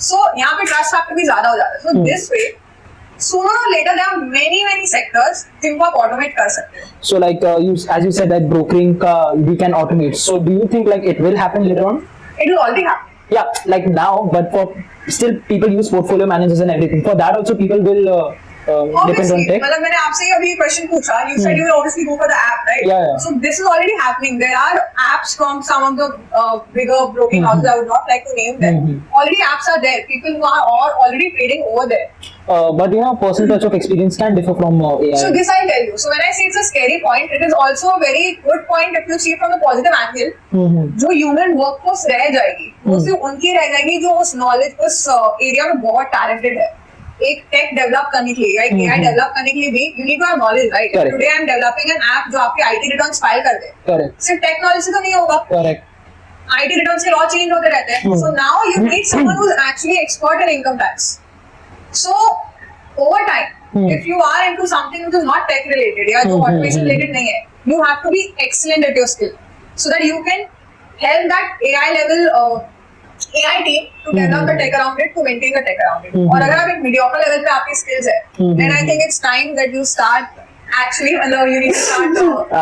So यहाँ पे trust factor भी ज़्यादा हो जाता है. So this way, sooner or later there are many sectors जिनको आप automate कर सकते हो. So like as you said that brokering we can automate. So do you think like it will happen later on? It will already happen. Yeah, like now, but for still people use portfolio managers and everything. For that also people will depend on tech. मतलब मैंने आपसे ये अभी question पूछा. You said you will obviously go for the app, right? Yeah. So this is already happening. There are apps from some of the bigger broking houses. I would not like to name them. Already apps are there. People who are already trading over there. But you know, personal touch of experience can differ from AI. So this I'll tell you. So when I say it's a scary point, it is also a very good point if you see it from the positive angle. जो human workforce रह जाएगी, वो सिर्फ उनकी रह जाएगी जो उस knowledge, उस area में बहुत talented है. एक tech develop करने के लिए, एक AI develop करने के लिए भी, you need to have knowledge, right? Correct. Today I'm developing an app जो आपके IT returns file कर दे. Correct. सिर्फ tech knowledge से तो नहीं होगा. Correct. IT returns के law change होते रहते हैं. So now you need someone who's actually expert in income tax. So over time, if you are into something which is not tech related या जो automation related नहीं है, you have to be excellent at your skill so that you can help that AI level AI team to develop the tech around it, to maintain the tech around it. और अगर आप एक mediocre level पे आपकी skills है, then I think it's time that you start actually, you need to start. I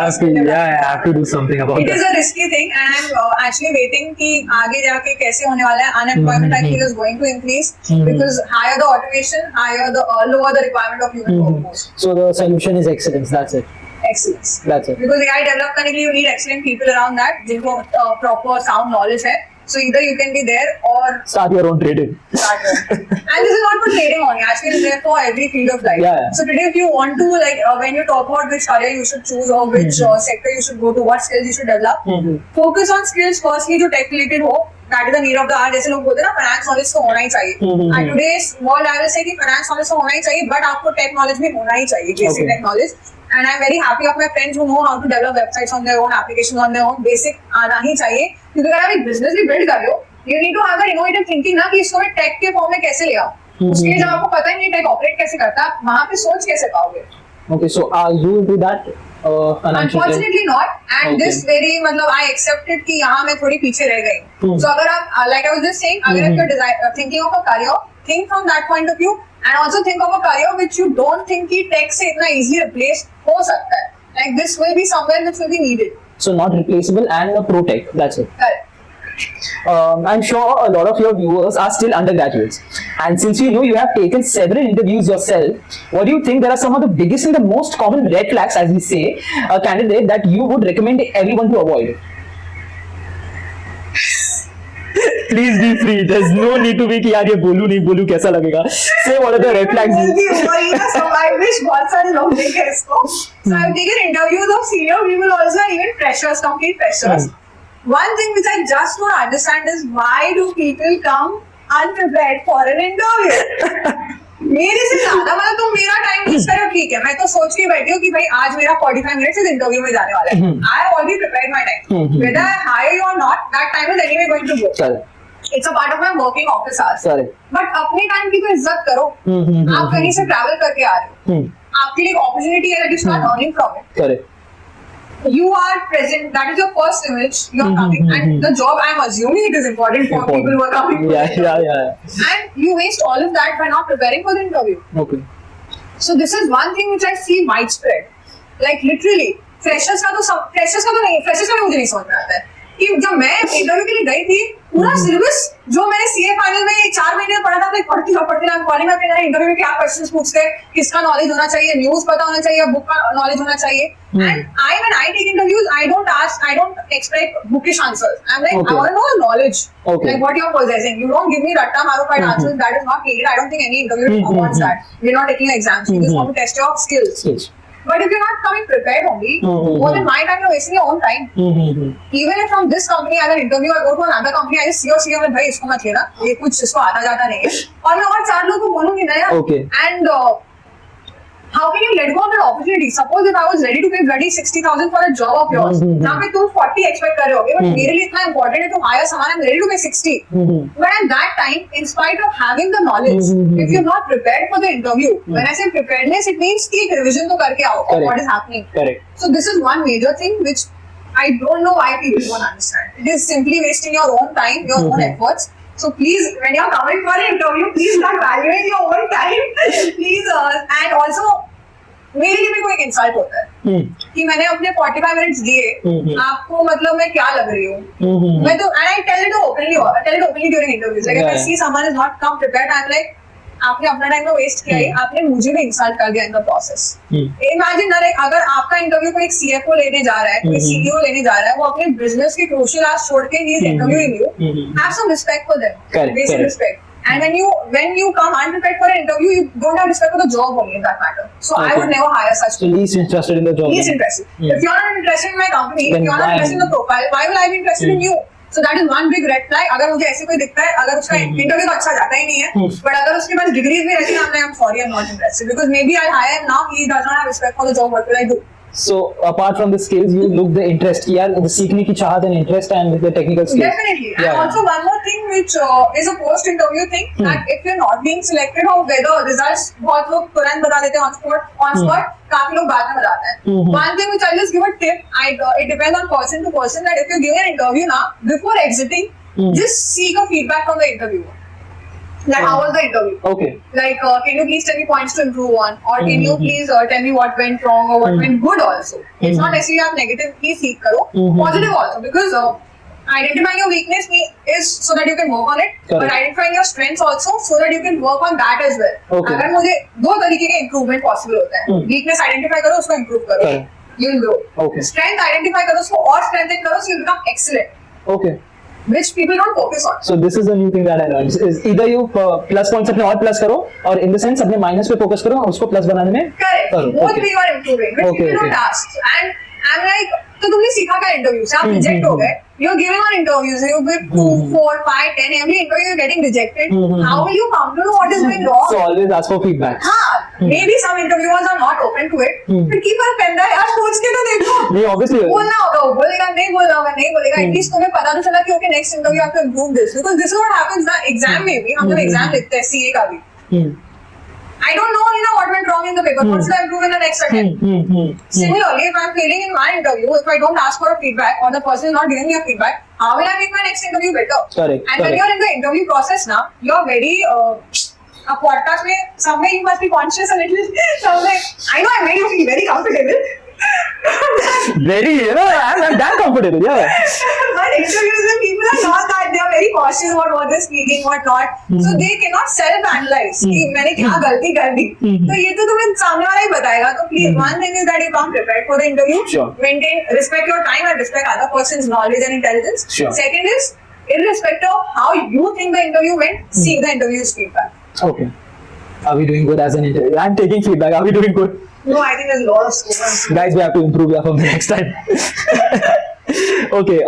have to do something about it. It is a risky thing, and I'm actually waiting कि आगे जाके कैसे होने वाला है. Unemployment I feel is going to increase because higher the automation, lower the requirement of human workforce. So the solution is excellence. That's it. Excellence. That's it. Because AI develop करने के लिए you need excellent people around that जिनको proper sound knowledge है. So either you can be there or start your own trading. And this is not for trading only. Actually, it's there for every field of life. Yeah. So today, if you want to when you talk about which career you should choose or which sector you should go to, what skills you should develop, focus on skills firstly जो tech related हो. That is the need of the hour. जैसे लोग बोलते हैं ना, finance knowledge तो होना ही चाहिए. And today's world, I will say कि finance knowledge तो होना ही चाहिए, but आपको tech knowledge भी होना ही चाहिए, basic tech knowledge. And I'm very happy of my friends who know how to develop websites on their own, applications on their own. Basic आना ही चाहिए, क्योंकि अगर आप एक business भी build कर रहे हो, you need to have the innovative thinking ना कि इसको मैं tech के form में कैसे ले आऊँ. उसके लिए जब आपको पता ही नहीं tech operate कैसे करता है, आप वहाँ पे सोच कैसे पाओगे? Okay, so are you into that? Unfortunately not, and this very मतलब I accepted कि यहाँ मैं थोड़ी पीछे रह गई. So अगर आप like I was just saying, अगर if you're thinking of a career, think from that point of view, and also think of a career which you don't think कि tech से इतना easily replace हो सकता है. Like this will be somewhere which will be needed. So not replaceable and a pro tech. That's it. Correct. I'm sure a lot of your viewers are still undergraduates, and since you know you have taken several interviews yourself, what do you think there are some of the biggest and the most common red flags, as we say, a candidate that you would recommend everyone to avoid? Please be free. There's no need to be कि यार ये बोलूं नहीं बोलूं कैसा लगेगा. Say what are the red flags? So I wish बहुत सारे लोग देखें इसको. So I've taken interviews of senior people also, and even freshers, complete freshers. One thing which I just don't understand is why do people come unprepared for an interview? मेरे से ज्यादा मतलब तुम मेरा टाइम मिस करो ठीक है, मैं तो सोच के बैठी हूँ कि भाई आज मेरा 45 मिनट्स इस इंटरव्यू में जाने वाला है. I have already prepared my time. Whether I hire you or not, that time is anyway going to go. It's a part of my working office hours. But अपने टाइम की तो इज्जत करो. आप कहीं से ट्रैवल करके आ रहे हो, आपके लिए अपॉर्चुनिटी है that you start earning from it. Correct. You are present. That is your first image. You are coming, and the job. I'm assuming it is important for people who are coming. Yeah. And you waste all of that by not preparing for the interview. Okay. So this is one thing which I see widespread. Like literally, freshers का मुझे नहीं समझ में आता है कि जब मैं इंटरव्यू के लिए गई थी, पूरा सिलेबस जो मैंने सीए फाइनल में 4 महीने में पढ़ा था, मैं पढ़ती रहा कॉलेज में अपने इंटरव्यू में क्या क्वेश्चंस पूछते हैं, किसका नॉलेज होना चाहिए, न्यूज पता होना चाहिए, बुक का नॉलेज होना चाहिए. And when I take interviews, I don't expect bookish answers. I'm like, I want to know the knowledge, like what you're possessing. You don't give me ratta maru-fied answers. That is not needed. I don't think any interview wants that. We're not taking exams. We just want to test your skills. But if you're not coming prepared only, more than my time, you're wasting your own time. Even if from this company, as an interview, I go to another company, I just see और भाई इसको मत लेना, ये कुछ इसको आता जाता नहीं है, और मैं और 4 लोगों को बोलूंगी ना यार. And how can you let go of that opportunity? Suppose if I was ready to pay bloody 60,000 for a job of yours, जहाँ पे तुम 40 expect कर रहे होगे, but मेरे लिए इतना important है to hire someone, I'm ready to pay 60. But at that time, in spite of having the knowledge, if you're not prepared for the interview, when I say preparedness, it means कि एक revision तो करके आओ of what is happening. Correct. So this is one major thing which I don't know why people don't understand. It is simply wasting your own time, your own efforts. So please, when you're coming for an interview, please start valuing your own time. Please, and also, मेरे लिए भी कोई insult होता है कि मैंने अपने 45 minutes दिए, आपको मतलब मैं क्या लग रही हूँ. मैं तो and I tell it openly during interviews. Like if I see someone is not come prepared, I'm like, आपने अपना टाइम तो वेस्ट किया ही, आपने मुझे भी इंसल्ट कर दिया इन द प्रोसेस. इमेजिन अगर आपका इंटरव्यू कोई सीएफओ लेने जा रहा है, कोई सीईओ लेने जा रहा है, वो अपने बिजनेस के क्रूशियल आवर्स छोड़ के ही is interviewing you. Have some respect for them, basic respect. And when you come unprepared for an interview, you don't have respect for the job only in that matter. So I would never hire such people. Least interested in the job. Least interested. If you're not interested in my company, if you're not interested in the profile, why will I be interested in you? So that is one big red flag. अगर मुझे ऐसे कोई दिखता है, अगर उसका interview तो अच्छा जाता ही नहीं है, but अगर उसके पास डिग्रीज भी रहती है, I'm sorry, I'm not interested, because maybe I'll hire him now, he does not have respect for the job. What will I do? So apart from the skills, you look the interest. यार सीखने की चाहत and interest and the technical skills. Definitely. And also one more thing which is a post-interview thing, that if you're not being selected or whether results बहुत लोग तुरंत बता देते हैं on spot, काफी लोग बाद में बताते हैं. One thing which I just give a tip, it depends on person to person, that if you give an interview now, before exiting, just seek a feedback from the interviewer. Like how was the interview? Okay. Like can you please tell me points to improve on, or can you please tell me what went wrong or what went good also. It's not necessarily आप negative ही seek करो, positive also, because identifying your weakness is so that you can work on it. Correct. But identifying your strengths also so that you can work on that as well. Okay. अगर मुझे 2 तरीके के improvement possible होता है. Weakness identify करो, उसको improve करो. You'll grow. Okay. Strength identify करो, उसको और strengthen करो, so you become excellent. Okay. which people don't focus on. So this is the new thing that I learned. Is either you plus points अपने और plus करो, और in the sense अपने minus पे focus करो, उसको plus बनाने में correct करो. both Okay. we are improving, but Okay, people don't okay. ask. And I'm like, तो तुमने सीखा क्या इंटरव्यू से? आप रिजेक्ट हो गए. You're giving on interviews. You give 2, 4, 5, 10. Every interview you're getting rejected. How will you come to know what is going wrong? So always ask for feedback. हाँ, maybe some interviewers are not open to it. But keep a pen drive. यार सोच के तो देखो. नहीं obviously. बोलना होगा, वो बोलेगा, नहीं बोलना होगा, नहीं बोलेगा. At least तुम्हें पता तो चला कि okay next interview you have to improve this, because this is what happens. ना exam में भी हम जब exam लिखते हैं CA का भी. I don't know, what went wrong in the paper. What should I improve in the next attempt? Similarly, if I'm failing in my interview, if I don't ask for a feedback or the person is not giving me a feedback, how will I make my next interview better? Correct. And when you're in the interview process now, you're very a podcast में somewhere you must be conscious a little. Somewhere, I know I made you feel very comfortable. Very, I'm that comfortable, yeah. But interviews with people are not that. They are very cautious about what they're speaking, what not. So they cannot self-analyze कि मैंने क्या गलती कर दी. तो ये तो तुम्हें सामने वाला ही बताएगा. तो please, one thing is that you come prepared for the interview. Sure. Maintain, respect your time and respect other person's knowledge and intelligence. Sure. Second is, irrespective of how you think the interview went, seek the interview's feedback. Okay. Are we doing good as an interview? I'm taking feedback. Are we doing good? No, I think there's a lot of scope. Guys, we have to improve from the next time. Okay,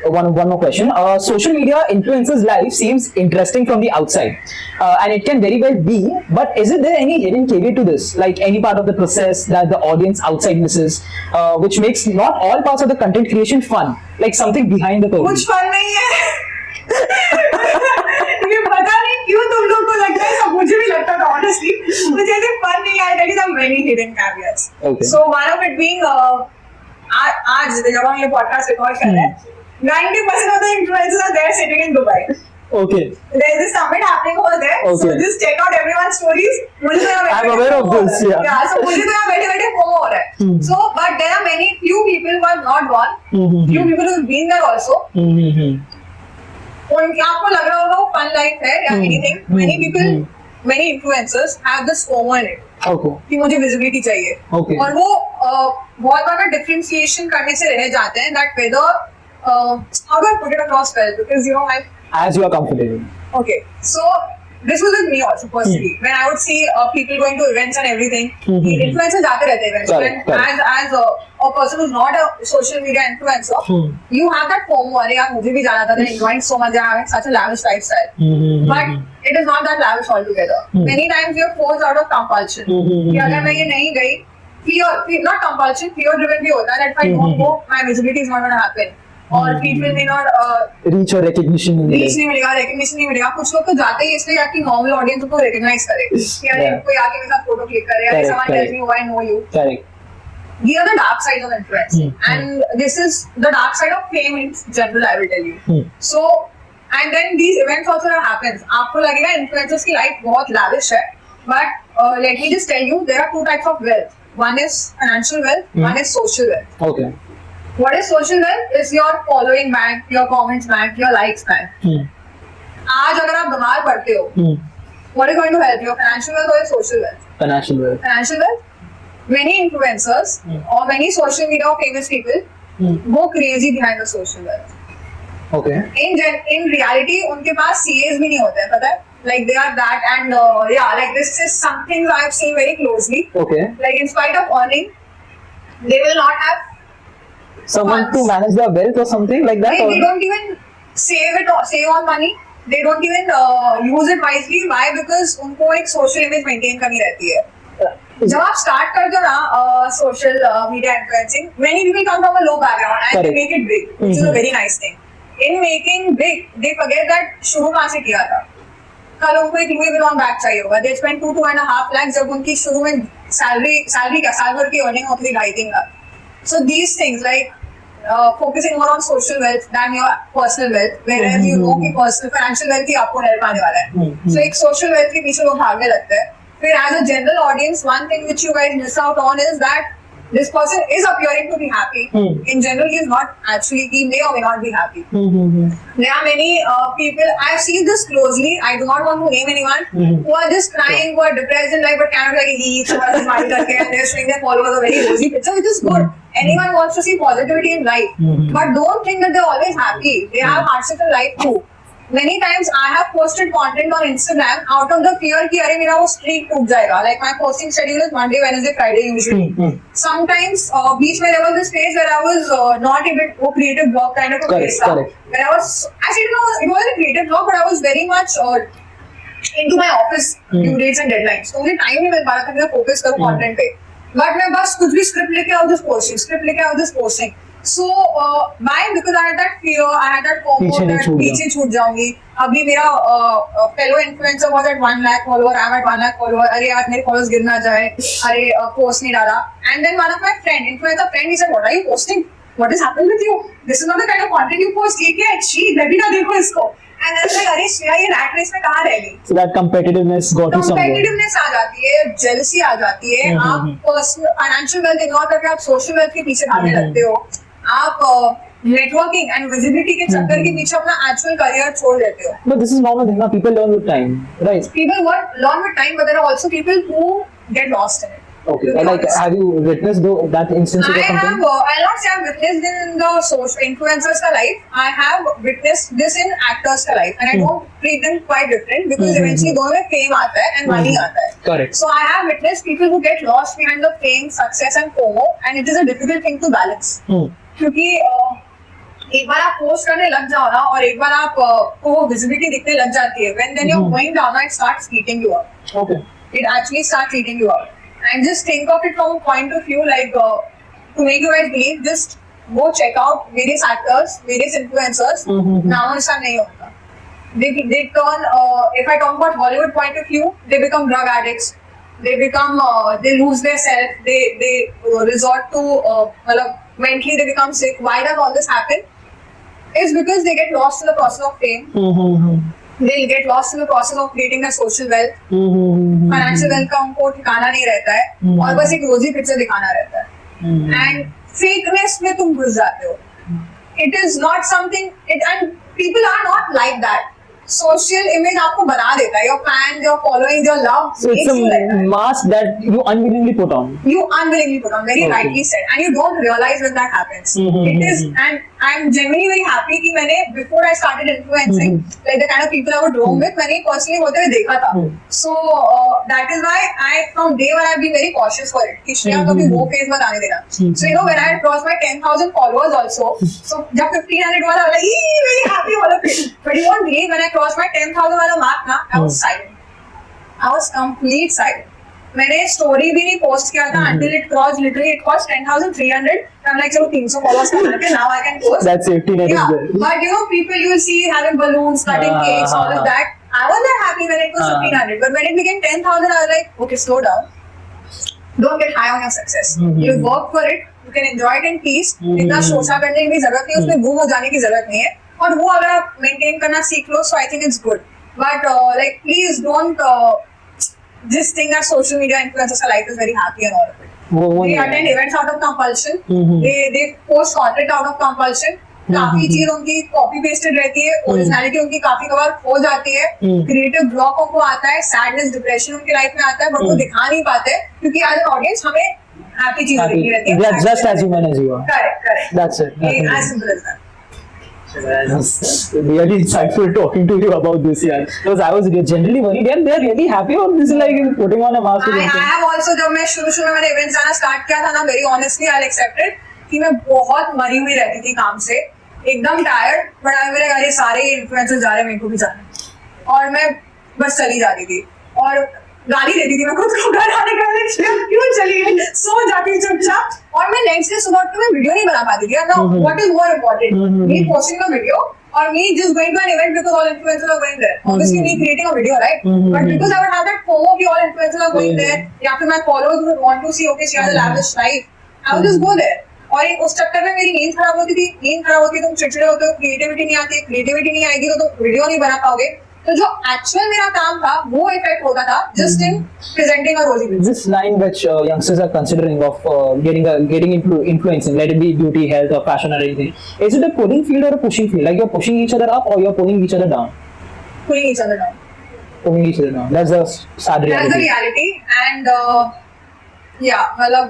one more question. Social media influences life seems interesting from the outside, and it can very well be. But is there any hidden caveat to this? Like any part of the process that the audience outside misses, which makes not all parts of the content creation fun? Like something behind the curtain. कुछ fun नहीं है. ये पता नहीं क्यों तुम लोग को लगता है, सब मुझे भी लगता था honestly. मुझे ऐसे fun नहीं है. That is some very hidden caveats. Okay. So one of it being आज जब हम ये podcast record कर रहे हैं, 90% of the influencers are there sitting in Dubai. Okay. There is a summit happening over there. Okay. So just check out everyone's stories. मुझे तो यहाँ बैठे I'm aware of this. Yeah. Yeah. So मुझे तो यहाँ बैठे FOMO हो रहा है. So but there are few people who have not gone. Few people who have been there also. उनके आपको लग रहा होगा वो fun life है या anything. Many people, many influencers have this FOMO in it. Okay. कि मुझे visibility चाहिए. Okay. और वो बहुत बार differentiation करने से रह जाते हैं that whether how do I put it across well, because As you are comfortable. okay, so this was with me also personally. When I would see people going to events and everything, influencers जाते रहते हैं events. Correct. As a person who's not a social media influencer, you have that FOMO. अरे यार मुझे भी जाना था, they're enjoying so much, they're having such a lavish lifestyle. But it is not that lavish altogether. Many times you're forced out of compulsion. कि अगर मैं ये नहीं गई, fear, not compulsion, fear driven भी होता है that if I don't go, my visibility is not going to happen. और people may not reach or recognition नहीं मिलेगा, recognition नहीं मिलेगा. कुछ लोग तो जाते ही इसलिए कि normal audience उनको recognize करे, कि यार कोई आके मेरे साथ photo click करे, या someone tells me who I know you. Correct. These are the dark sides of influence, and this is the dark side of fame in general. I will tell you. So, and then these events also happens. आपको लगेगा influencers की life बहुत lavish है, but let me just tell you, there are two types of wealth. One is financial wealth, one is social wealth. Okay. What is social wealth? Is your following bank, your comments bank, your likes bank. आज अगर आप बीमार पड़ते हो, what is going to help you? Financial wealth or your social wealth? Financial wealth. Financial wealth. Many influencers or many social media or famous people go crazy behind the social wealth. Okay. In reality, उनके पास CAs भी नहीं होते हैं, पता है? Like they are that, and like this is something I have seen very closely. Okay. Like in spite of earning, they will not have someone to manage their wealth or something like that. They don't even save on money. They don't even use it wisely. Why? Because उनको एक social image maintain करनी रहती है. जब आप start करते हो ना social media influencing, many people come from a low background and they make it big, which is a very nice thing. In making big, they forget that शुरू कहाँ से किया था. कल उनको एक Louis Vuitton बैग चाहिए होगा. They spend 2.5 lakhs जब उनकी शुरू में salary क्या साल भर की earning होती थी 2.5 lakh. So these things like focusing more on social wealth than your personal wealth, whereas you know कि personal financial wealth ही आपको help आने वाला है. So एक social wealth के पीछे लोग भागने लगते हैं. फिर as a general audience, one thing which you guys miss out on is that this person is appearing to be happy. In general, he is not actually, he may or may not be happy. There are many people, I have seen this closely, I do not want to name anyone, who are just crying, who are depressed in life, but kind of like each one is smiling and they're showing their followers a very rosy picture, which is good. Anyone wants to see positivity in life, but don't think that they're always happy. They have hardships in life too. Many times I have posted content on Instagram out of the fear कि अरे मेरा वो streak टूट जाएगा. Like my posting schedule is Monday, Wednesday, Friday usually. Sometimes बीच में there was this phase where I was not able to creative block kind of a phase. Where I was actually it wasn't a creative block, but I was very much into my office due dates and deadlines. तो मुझे time नहीं मिल पा रहा था कि मैं focus करूँ content पे. But मैं बस कुछ भी script लेके आओ just posting. So why? Because I had that fear, I had that FOMO that पीछे छूट जाऊंगी. अभी मेरा fellow influencer was at 1 lakh follower, I'm at 1 lakh follower. अरे यार मेरे followers गिर ना जाए. अरे post नहीं डाला. And then one of my influencer friend, he said, "What are you posting? What has happened with you? This is not the kind of content you post. ये क्या है? Cheat, मैं भी ना देखो इसको." And then like, अरे श्रेया ये rat race में कहाँ रह गई? So that competitiveness got you somewhere. Competitiveness आ जाती है, jealousy आ जाती है. आप personal financial wealth ignore करके आप social wealth के पीछे भागने लगते हो. आप नेटवर्किंग एंड विजिबिलिटी के चक्कर के पीछे अपना एक्चुअल करियर छोड़ देते हो. But this is normal thing. Now people learn with time, right? People learn with time, but there are also people who get lost in it. Okay. Like, have you witnessed that instance or something? I'll not say I've witnessed in the social influencers ka life. I have witnessed this in actors ka life, and I don't treat them quite different because eventually दोनों में fame आता है and money आता है. Correct. So I have witnessed people who get lost behind the fame, success, and FOMO, and it is a difficult thing to balance. क्योंकि एक बार आप post करने लग जाओ ना और एक बार आप को वो विजिबिलिटी दिखने लग जाती है, when then you're going down, it starts eating you up. Okay. It actually starts eating you up. And just think of it from a point of view like to make you guys believe, just go check out various actors, various influencers. नाम ऐसा नहीं होता. They turn, if I talk about Hollywood point of view, they become drug addicts. They become, they lose their self. They resort to, mentally they become sick. Why does all this happen? It's because they get lost in the process of fame. They'll get lost in the process of creating a social wealth. Financial wealth का उनको ठिकाना नहीं रहता है और बस एक रोजी पिक्चर दिखाना रहता है. And fakeness में तुम घुस जाते हो. It is not something. And people are not like that. Social image आपको बना देता है. Your fans, your following, your love. So it's a mask that you unwillingly put on. You unwillingly put on, very rightly said, and you don't realize when that happens. It is, and I'm genuinely very happy कि मैंने before I started influencing, like the kind of people I would roam with, मैंने personally होते हुए देखा था. So that is why I from day one I've been very cautious for it. कि श्रेया कभी वो phase मत आने देना. So you know when I had crossed my 10,000 followers also, so जब 1,500 हुआ I was like very happy all of it. But you won't believe when I crossed my 10,000 वाला mark ना, I was silent. I was complete silent. मैंने story भी नहीं post किया था until it crossed literally it cost 10,300. I'm like चलो 300 followers का करके now I can post. That safety net is there. But you know people you see having balloons, cutting cakes, all of that. I wasn't happy when it was 1,500, but when it became 10,000, I was like, okay, slow down. Don't get high on your success. You work for it. You can enjoy it in peace. इतना शोषा करने की जरूरत नहीं है, उसमें गुम हो जाने की जरूरत नहीं है. और वो अगर आप maintain करना सीख लो, so I think it's good. But like please don't just think that social media influencers life is very happy and all of it. They attend events out of compulsion. They post content out of compulsion. काफी चीज उनकी copy pasted रहती है. Originality उनकी काफी कबार खो जाती है. क्रिएटिव ब्लॉक उनको आता है. सैडनेस, डिप्रेशन उनकी लाइफ में आता है, बट वो दिखा नहीं पाते क्योंकि एज एन ऑडियंस हमें हैप्पी चीजें दिखती रहती है. We are just as human as you are. Correct. That's it. As simple as that. Really insightful talking to you about this year because I was generally worried and they're really happy or this is like putting on a mask. I have also जब मैं शुरू में मैंने events जाना start किया था ना, very honestly I'll accept it कि मैं बहुत मरी हुई रहती थी काम से, एकदम टायर्ड. बट आई मेरे घर सारे इन्फ्लुएंसर्स जा रहे हैं, मेरे को भी जाना है और मैं बस चली जाती थी और गाली देती थी मैं खुद को घर आने का. क्यों चली गई, सो जाती चुपचाप. और मैं नेक्स्ट डे सुबह उठ के मैं वीडियो नहीं बना पाती थी. Now what is more important, me posting a video or me just going to an event because all influencers are going there. Obviously me creating a video, right? But because I would have that FOMO कि all influencers are going there, या फिर my followers would want to see okay she has a lavish life, I would just go there. और उस चक्कर में मेरी नींद खराब होती थी. नींद खराब होती है तुम चिड़चिड़े होते हो, क्रिएटिविटी नहीं आती. क्रिएटिविटी नहीं आएगी तो तुम वीडियो नहीं बना पाओगे. तो जो एक्चुअल मेरा काम था वो इफेक्ट होता था जस्ट इन प्रेजेंटिंग अ रोजी business. This line which youngsters are considering of getting into influencing, let it be beauty, health, or fashion or anything, is it a pulling field or a pushing field? Like you're pushing each other up or you're pulling each other down? Pulling each other down. Pulling each other down. That's the sad reality. That's the reality. And yeah, मतलब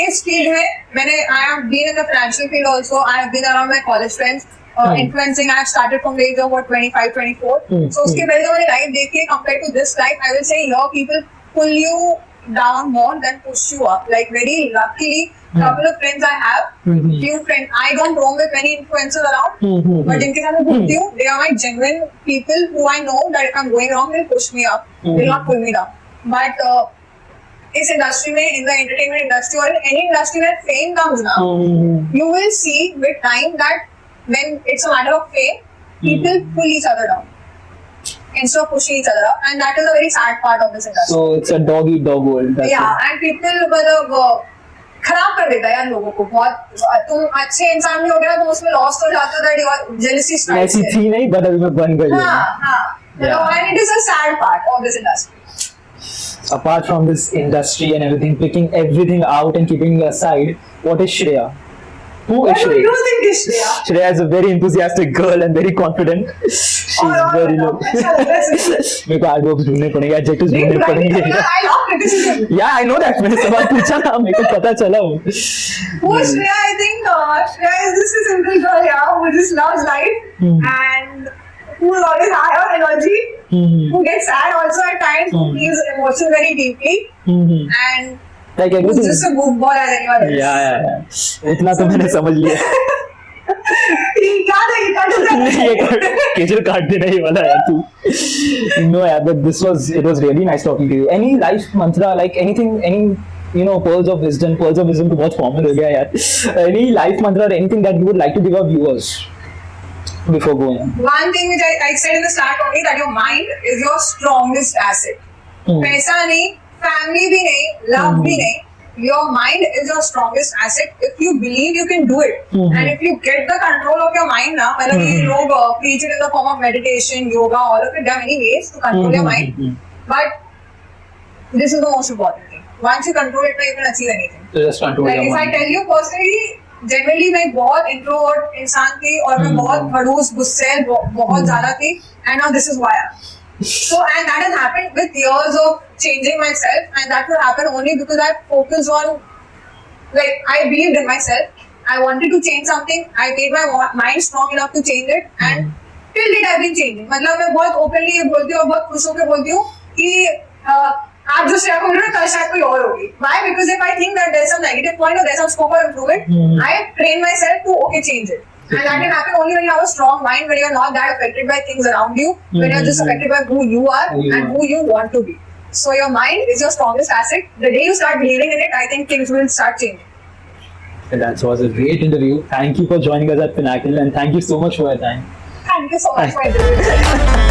इस field में मैंने I have been in the financial field also. I have been around my college friends. Influencing, I have started from the age of what 25, 24. So उसके पहले जो मैंने life देखी है compared to this life, I will say here people pull you down more than push you up. Like very luckily, couple of friends I have, few friends. I don't roam with many influencers around, but जिनके साथ मैं घूमती हूँ, they are my genuine people who I know that if I'm going wrong, they'll push me up, they'll not pull me down. But इस industry में, in the entertainment industry or in any industry where fame comes now, you will see with time that when it's a matter of fame, people pull each other down instead of pushing each other up, and that is a very sad part of this industry. So it's a dog eat dog world. Yeah, and people मतलब खराब कर देता है यार लोगों को बहुत. तुम अच्छे इंसान भी हो गया तो उसमें लॉस हो जाता है that jealousy strikes. ऐसी थी नहीं but अभी मैं बन गई. हाँ. And it is a sad part of this industry. Apart from this industry and everything, picking everything out and keeping it aside, what is Shreya? Who is Shreya? What do you think is Shreya? Shreya is a very enthusiastic girl and very confident. She's very low. मेरे को adverbs ढूंढने पड़ेंगे, adjectives ढूंढने पड़ेंगे. I love criticism. Yeah, I know that. मैंने सवाल पूछा ना, मेरे को पता चला वो. Who is Shreya? I think Shreya is just a simple girl, yeah, who just loves life and who is always high on energy, who gets sad also at times, who feels emotion very deeply, and like who's just a goofball as anyone else. Yeah. इतना तो मैंने समझ लिया. केजल काट देना ही वाला है तू. No, yeah, but it was really nice talking to you. Any life mantra, like anything, any pearls of wisdom तो बहुत formal हो गया यार. Any life mantra or anything that you would like to give our viewers before going on? One thing which I said in the start only, that your mind is your strongest asset. पैसा नहीं, family भी नहीं, love भी नहीं. Your mind is your strongest asset. If you believe you can do it, and if you get the control of your mind now, मतलब ये लोग preach it in the form of meditation, yoga, all of it. There are many ways to control your mind, but this is the most important thing. Once you control it, you can achieve anything. So just control like your if mind. I tell you personally, generally मैं बहुत introvert इंसान थी और मैं बहुत खड़ूस गुस्से बहुत ज़्यादा थी, and now this is why. So and that has happened with years of changing myself, and that would happen only because I focused on, like, I believed in myself. I wanted to change something. I made my mind strong enough to change it, and till date I've been changing. मतलब मैं बहुत openly ये बोलती हूँ और बहुत खुश होकर बोलती हूँ कि आज जो श्रेया को मिल रहा है कल शायद कोई और होगी. Why? Because if I think that there's some negative point or there's some scope for improvement, I train myself to change it. And that can happen only when you have a strong mind, when you're not that affected by things around you, when you're just affected by who you are and who you want to be. So your mind is your strongest asset. The day you start believing in it, I think things will start changing. And that was a great interview. Thank you for joining us at Pinnacle, and thank you so much for your time. Thank you so much for interviewing me.